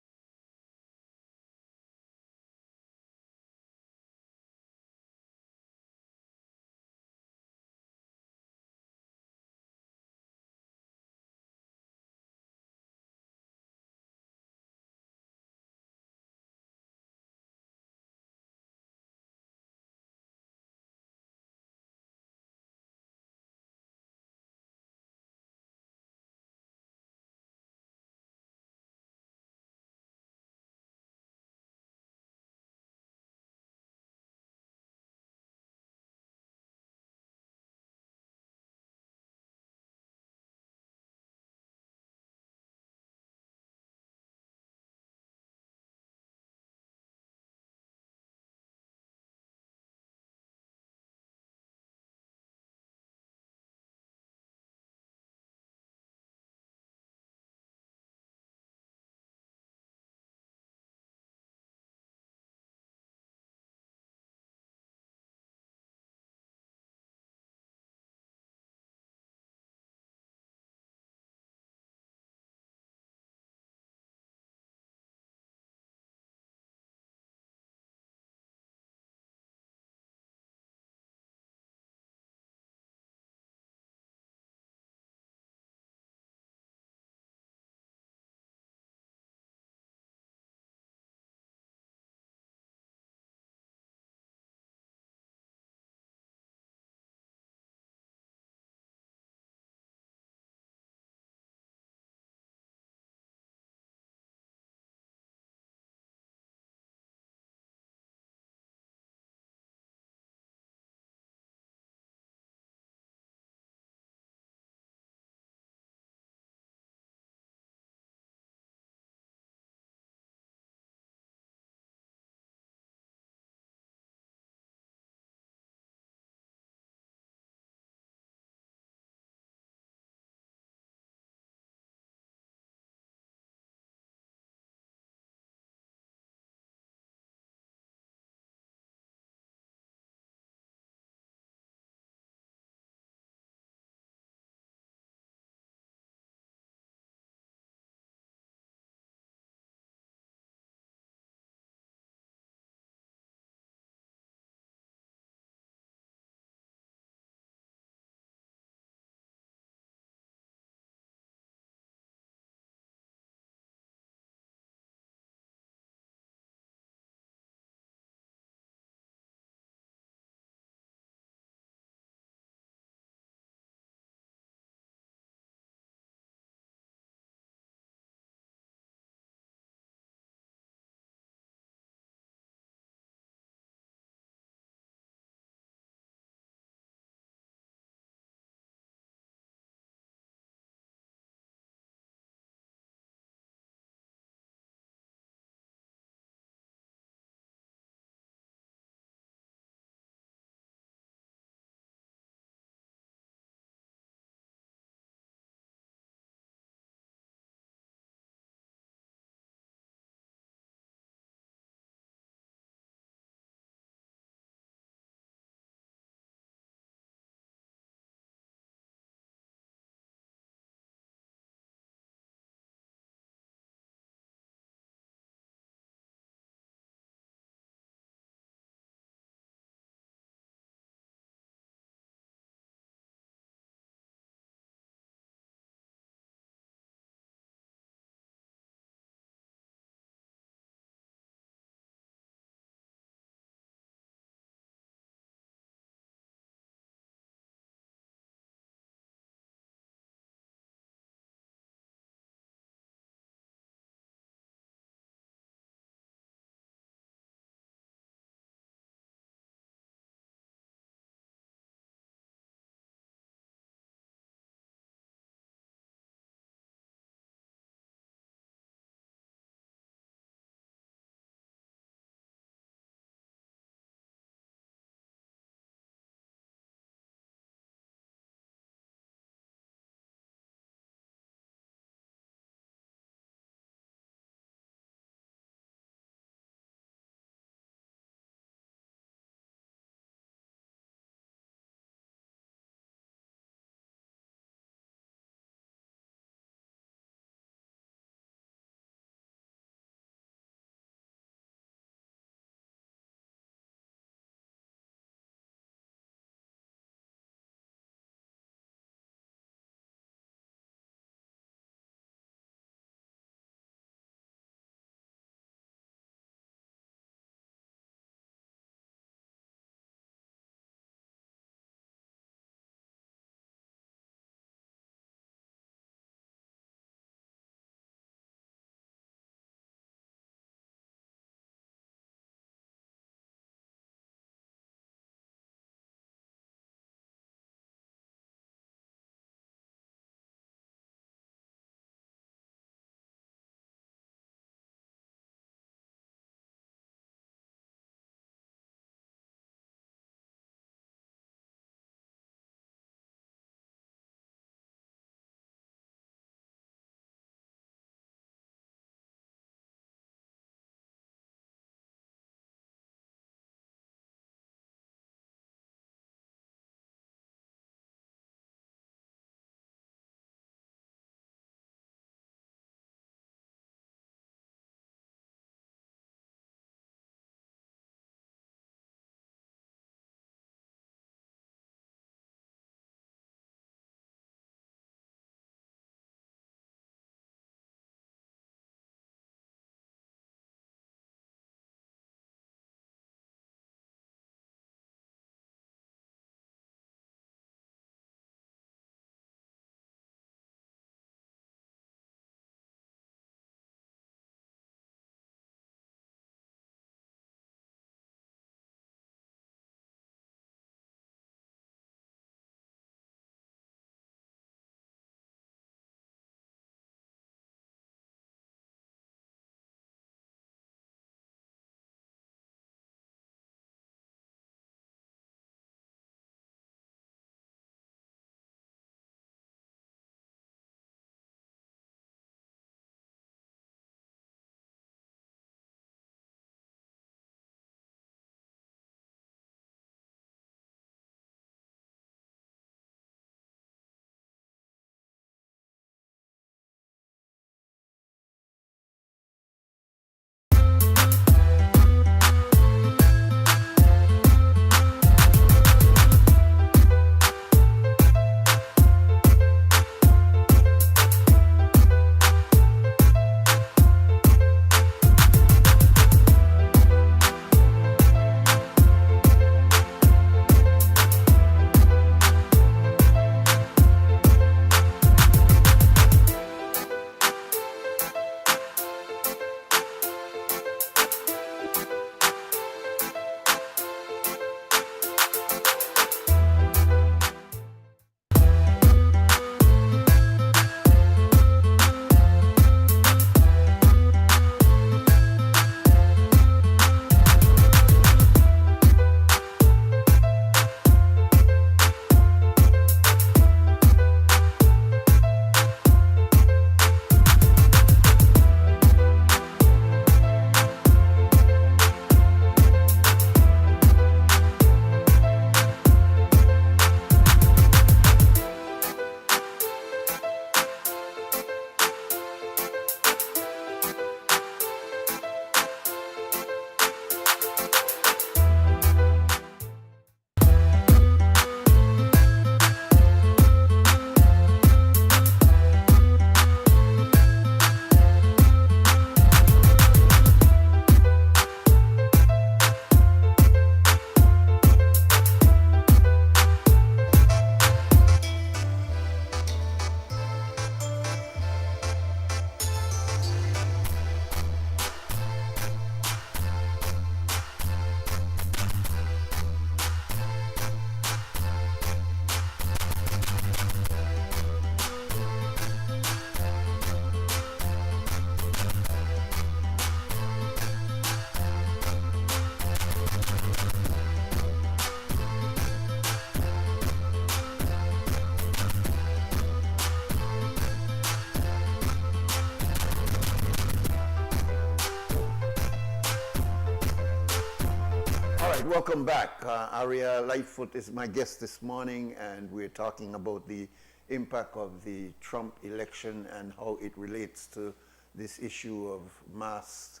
right, welcome back. Aria Lightfoot is my guest this morning, and we're talking about the impact of the Trump election and how it relates to this issue of mass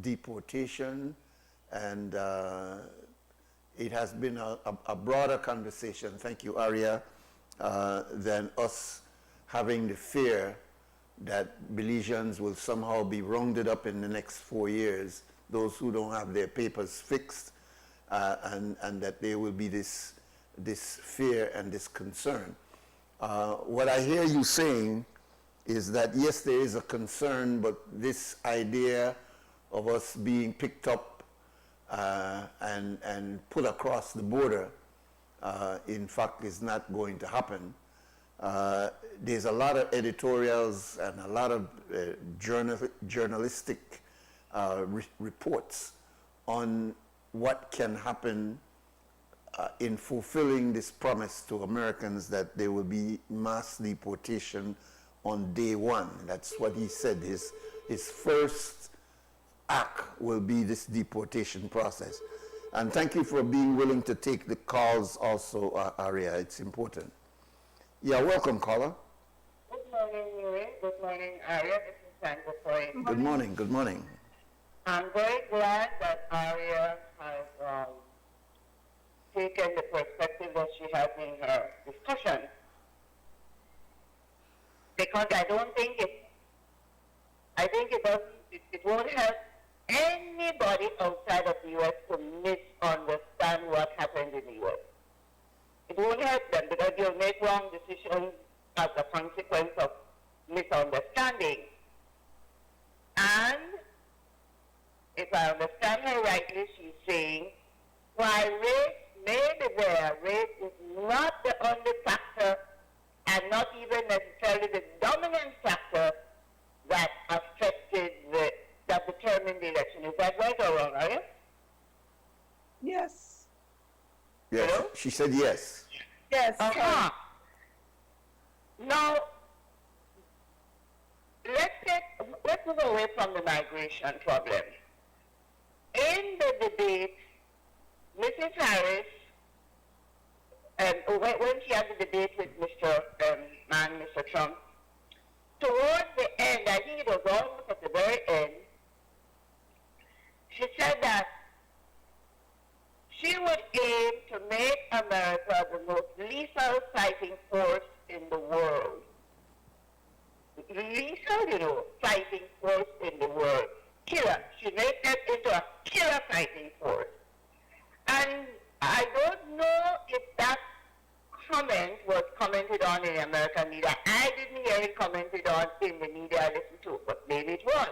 deportation. And it has been a broader conversation, thank you, Aria, than us having the fear that Belizeans will somehow be rounded up in the next 4 years, those who don't have their papers fixed, and that there will be this fear and this concern. What I hear you saying is that, yes, there is a concern, but this idea of us being picked up and put across the border, in fact, is not going to happen. There's a lot of editorials and a lot of journalistic reports on what can happen in fulfilling this promise to Americans that there will be mass deportation on day one. That's what he said. His first act will be this deportation process. And thank you for being willing to take the calls also, Aria. It's important. Yeah, welcome, caller. Good morning, Nuri. Good morning, Aria. This is Sandra Point. Good morning, good morning. I'm very glad that Aria has taken the perspective that she has in her discussion, because I think it won't help anybody outside of the U.S. to misunderstand what happened in the U.S. It won't help them, because you'll make wrong decisions as a consequence of misunderstanding. And if I understand her rightly, she's saying, while race may be there, race is not the only factor and not even necessarily the dominant factor that affected that determined the election. Is that right or wrong, are you? Yes. Yes, hello? She said yes. Yes. Uh-huh. Now, let's move away from the migration problem. In the debate, Mrs. Harris, when she had the debate with Mr. Trump, towards the end, I think it was almost at the very end, she said that she would aim to make America the most lethal fighting force in the world. Lethal, fighting force in the world. Killer. She made that into a killer fighting force. And I don't know if that comment was commented on in the American media. I didn't hear it commented on in the media I listened to, but maybe it was.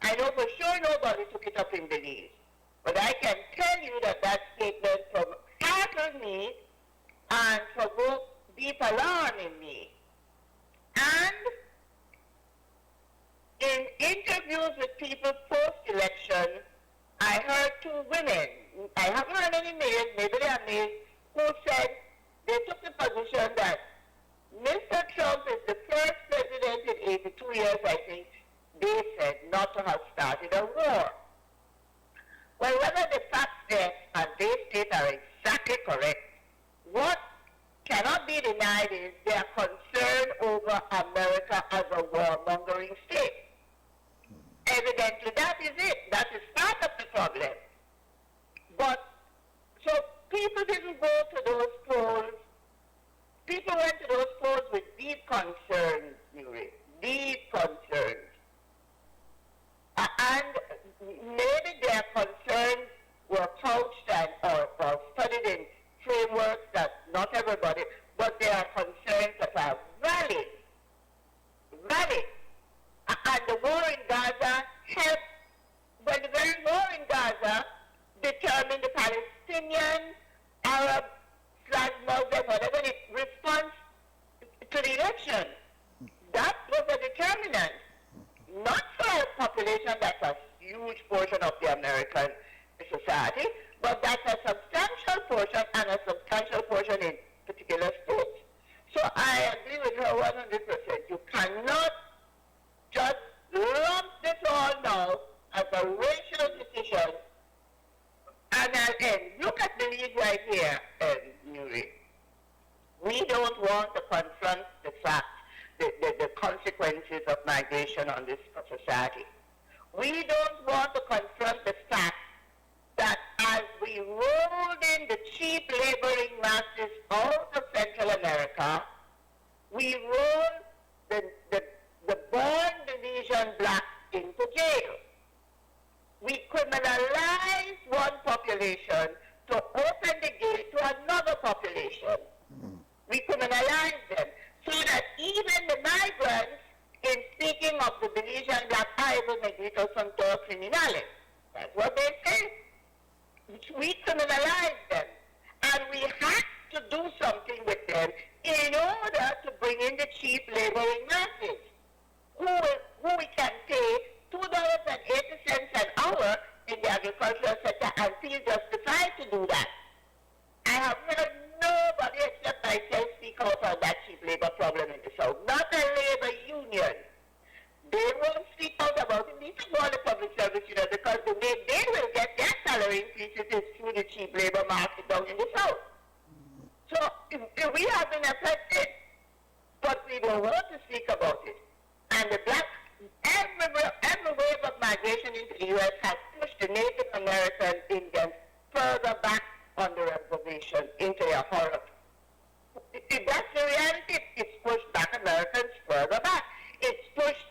I know for sure nobody took it up in Belize. But I can tell you that that statement startled me and provoked deep alarm in me. And in interviews with people post-election, I heard two women, I haven't heard any males, maybe they are males, who said they took the position that Mr. Trump is the first president in 82 years, I think, they said, not to have started a war. Well, whether the facts there and they state are exactly correct, what cannot be denied is their concern over America as a warmongering state. Evidently, that is it. That is part of the problem. But, so people didn't go to those polls. People went to those polls with deep concerns, Nuri, deep concerns. And maybe their concerns were couched or studied in frameworks that not everybody, but there are concerns that are valid. And the war in Gaza helped, well, the very war in Gaza determined the Palestinian, Arab, Muslim, whatever the response to the election. That was a determinant. Not for a population that's a huge portion of the American society, but that's a substantial portion and a substantial portion in particular states. So I agree with her 100%. You cannot just lump this all now as a racial decision. And And look at the lead right here, Nuri. We don't want to confront the fact, the consequences of migration on this society. We don't want to confront the fact that as we rolled in the cheap laboring masses out of Central America, we rolled the born Belizean blacks into jail. We criminalized one population to open the gate to another population. We criminalized them so that even the migrants, in speaking of the Belizean black, even negritos son todos criminales. That's what they say. We criminalized them. And we had to do something with them in order to bring in the cheap laboring masses, who we can pay $2.80 an hour in the agricultural sector and feel justified to do that. I have heard nobody except myself speak out on that cheap labor problem in the South. Not a labor union. They won't speak out about it. Need to go on the public service union because the way they will get their salary increases is through the cheap labor market down in the South. So we have been affected, but we don't want to speak about it. And the blacks, every wave of migration into the U.S. has pushed the Native American Indians further back on the reservation into a horror. If that's the reality, it's pushed black Americans further back. It's pushed,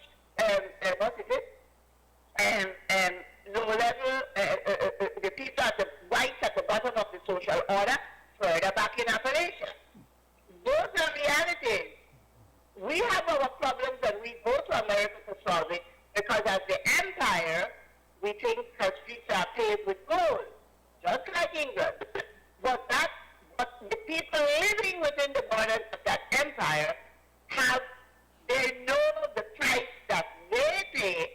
low level, the people at the whites at the bottom of the social order further back in Appalachia. Those are realities. We have our problems and we go to America to solve it because as the empire, we think our streets are paved with gold, just like England. But the people living within the borders of that empire they know the price that they pay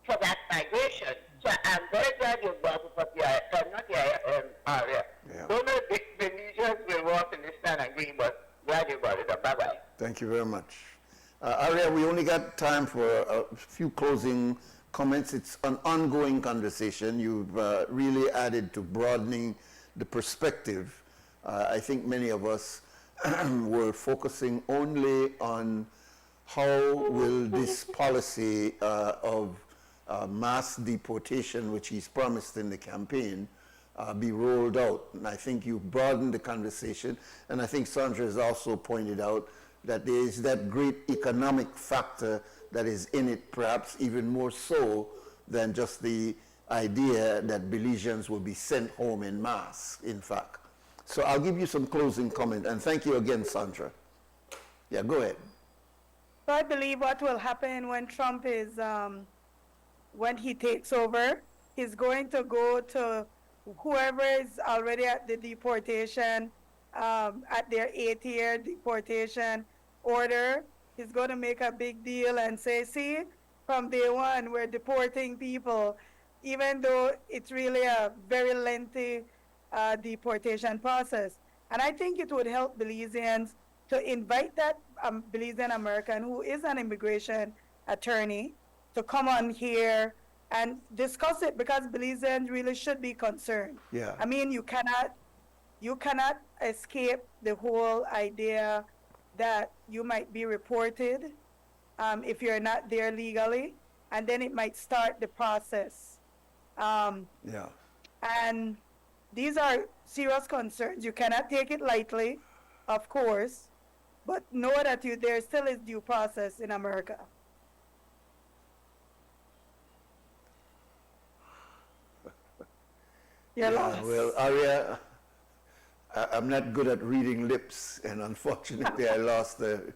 for that migration. So I'm very glad you brought it up here. Not here, Aria. Don't know if the Belizeans will want to listen and agree, but glad you brought it up. Bye-bye. Thank you very much. Aria, we only got time for a few closing comments. It's an ongoing conversation. You've really added to broadening the perspective. I think many of us were focusing only on how will this policy of mass deportation, which he's promised in the campaign, be rolled out. And I think you broadened the conversation. And I think Sandra has also pointed out that there is that great economic factor that is in it, perhaps even more so than just the idea that Belizeans will be sent home en masse, in fact. So I'll give you some closing comment, and thank you again, Sandra. Yeah, go ahead. So I believe what will happen when Trump is, when he takes over, he's going to go to whoever is already at the deportation, at their 8-year deportation order. He's going to make a big deal and say, see, from day one, we're deporting people, even though it's really a very lengthy deportation process. And I think it would help Belizeans to invite that Belizean American who is an immigration attorney to come on here and discuss it, because Belizeans really should be concerned. Yeah. I mean, you cannot escape the whole idea that you might be reported if you're not there legally, and then it might start the process. Yeah. And these are serious concerns. You cannot take it lightly, of course, but know that there still is due process in America. You're lost. Well, Aria, I'm not good at reading lips, and unfortunately I lost the...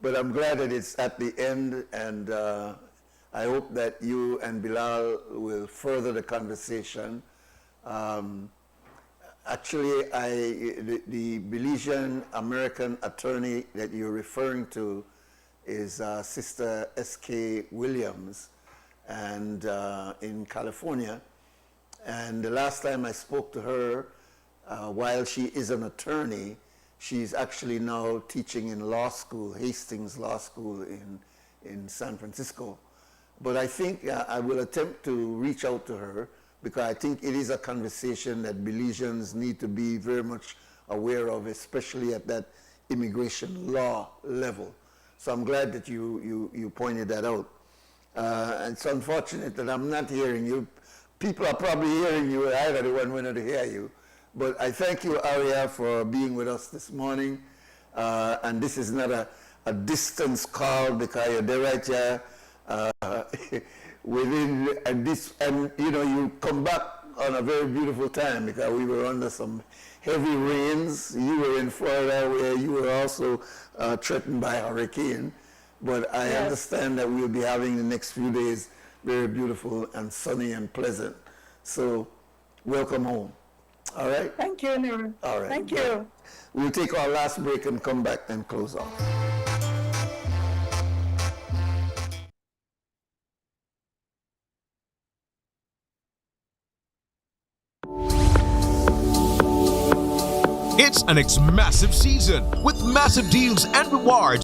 But I'm glad that it's at the end, and I hope that you and Bilal will further the conversation. Actually, the Belizean American attorney that you're referring to is Sister S.K. Williams, and in California. And the last time I spoke to her, while she is an attorney, she's actually now teaching in law school, Hastings Law School in San Francisco. But I think I will attempt to reach out to her because I think it is a conversation that Belizeans need to be very much aware of, especially at that immigration law level. So I'm glad that you pointed that out. And it's unfortunate that I'm not hearing you. People are probably hearing you. I got the one wanted to hear you. But I thank you, Aria, for being with us this morning. And this is not a distance call because you're there right here within this. And, you know, you come back on a very beautiful time because we were under some heavy rains. You were in Florida where you were also threatened by a hurricane. But I understand that we'll be having the next few days very beautiful and sunny and pleasant. So welcome home. All right? Thank you, Nuri. All right. Thank you. We'll take our last break and come back and close off. It's an massive season with massive deals and rewards.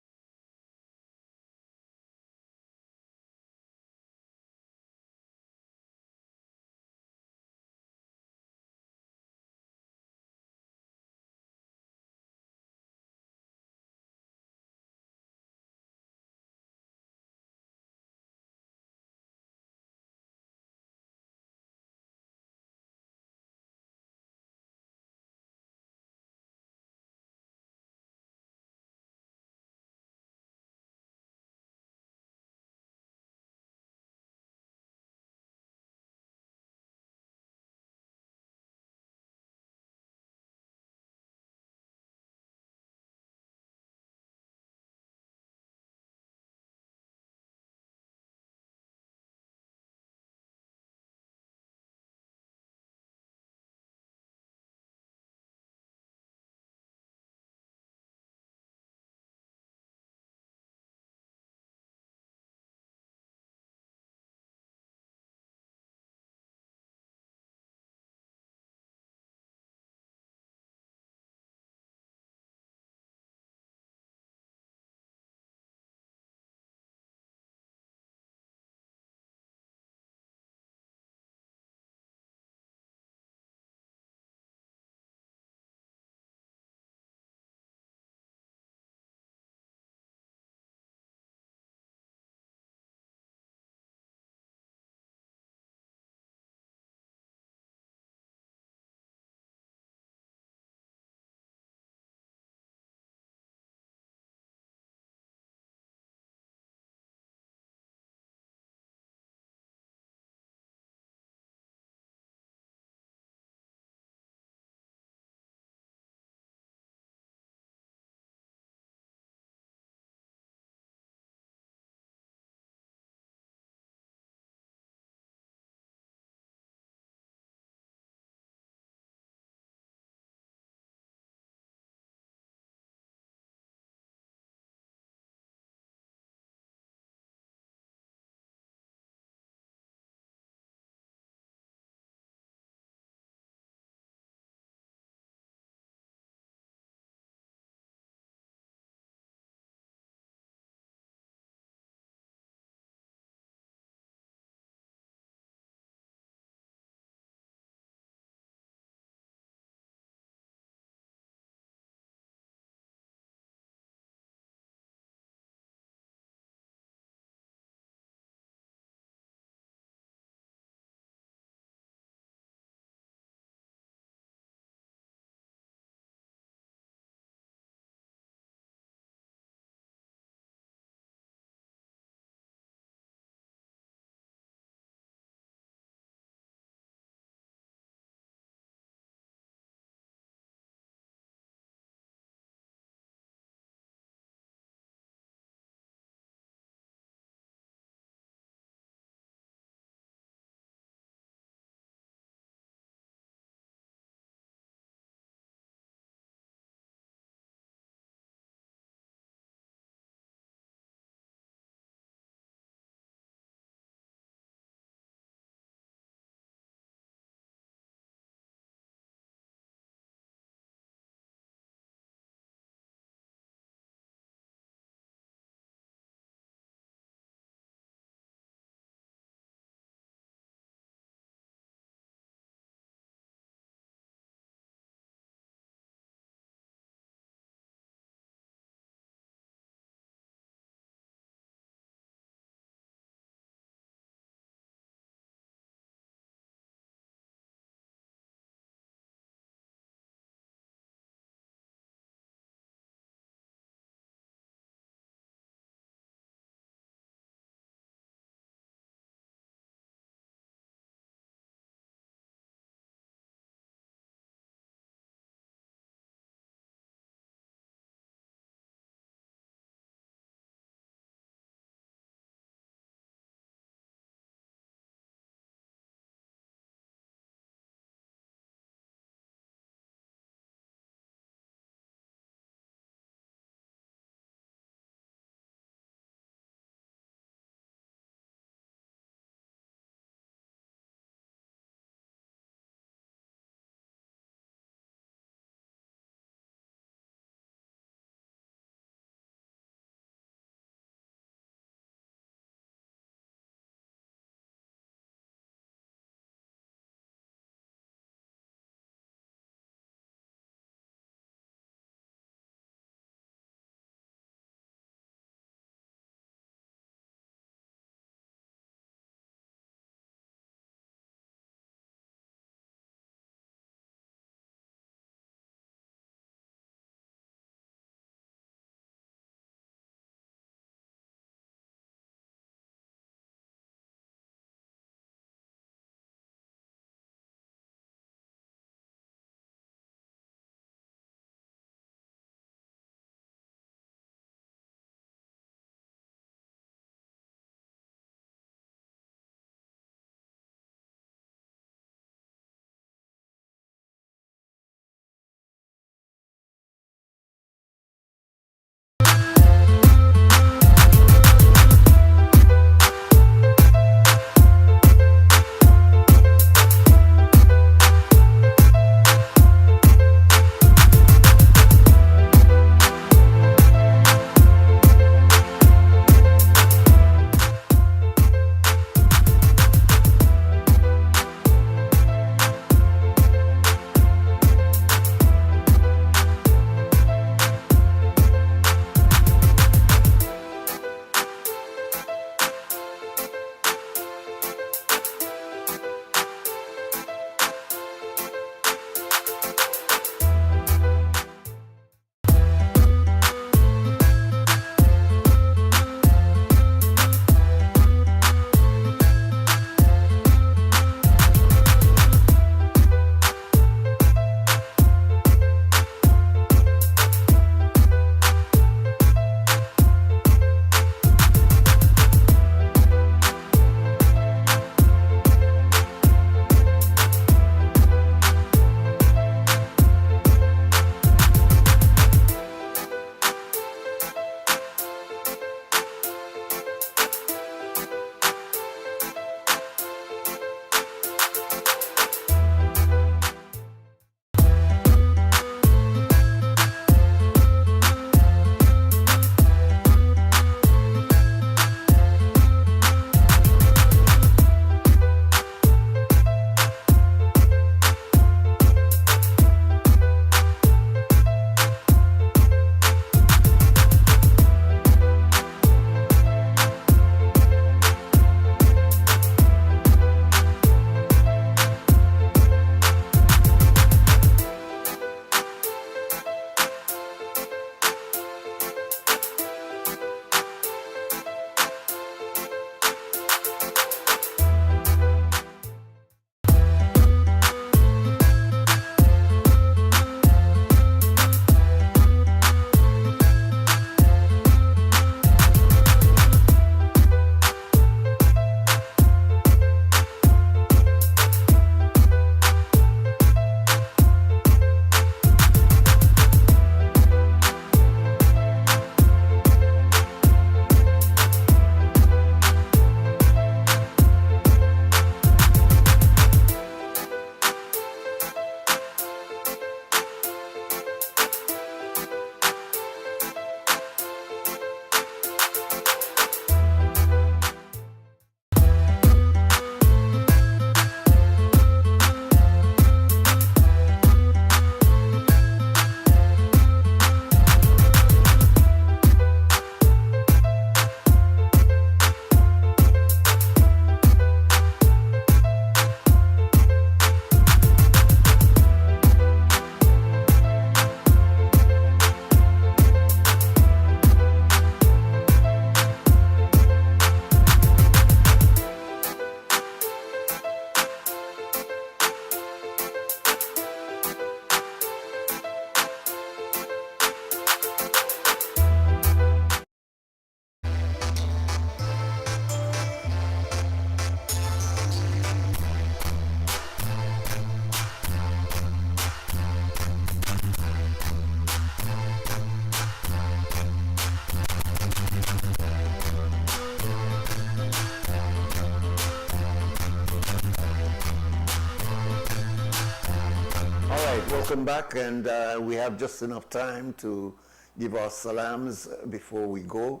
right, welcome back, and we have just enough time to give our salams before we go.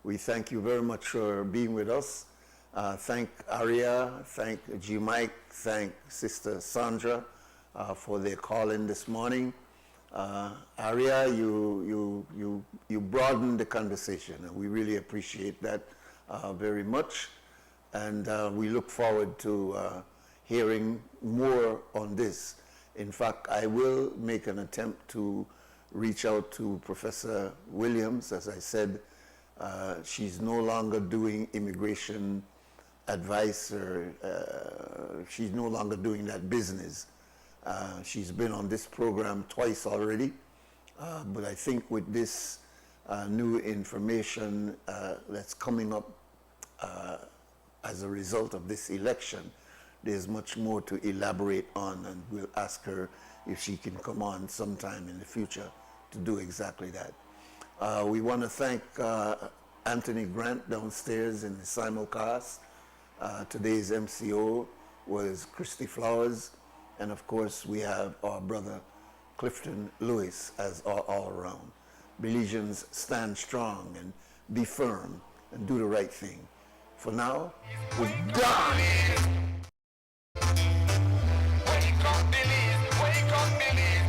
We thank you very much for being with us. Thank Aria, thank G. Mike, thank Sister Sandra for their call-in this morning. Aria, you broadened the conversation, and we really appreciate that very much. And we look forward to hearing more on this. In fact, I will make an attempt to reach out to Professor Williams. As I said, she's no longer doing immigration advice, or she's no longer doing that business. She's been on this program twice already, but I think with this new information that's coming up as a result of this election, there's much more to elaborate on, and we'll ask her if she can come on sometime in the future to do exactly that. We want to thank Anthony Grant downstairs in the simulcast. Today's MCO was Christy Flowers, and of course we have our brother Clifton Lewis as our all-around. Belizeans, stand strong and be firm and do the right thing. For now, we're done. Wake up, Belize. Wake up, Belize.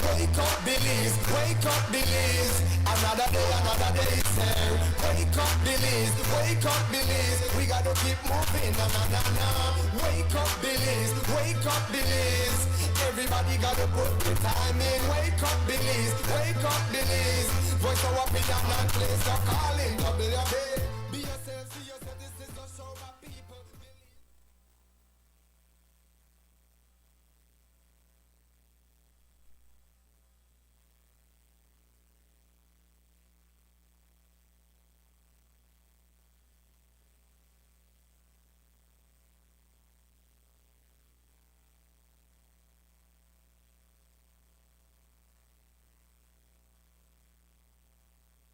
Wake up, Belize. Wake up, Belize. Another day is here. Wake up, Belize. Wake up, Belize. We gotta keep moving. Na na na na. Wake up, Belize. Wake up, Belize. Everybody gotta put the time in. Wake up, Belize. Wake up, Belize. Voice of opinion and place a calling. WB.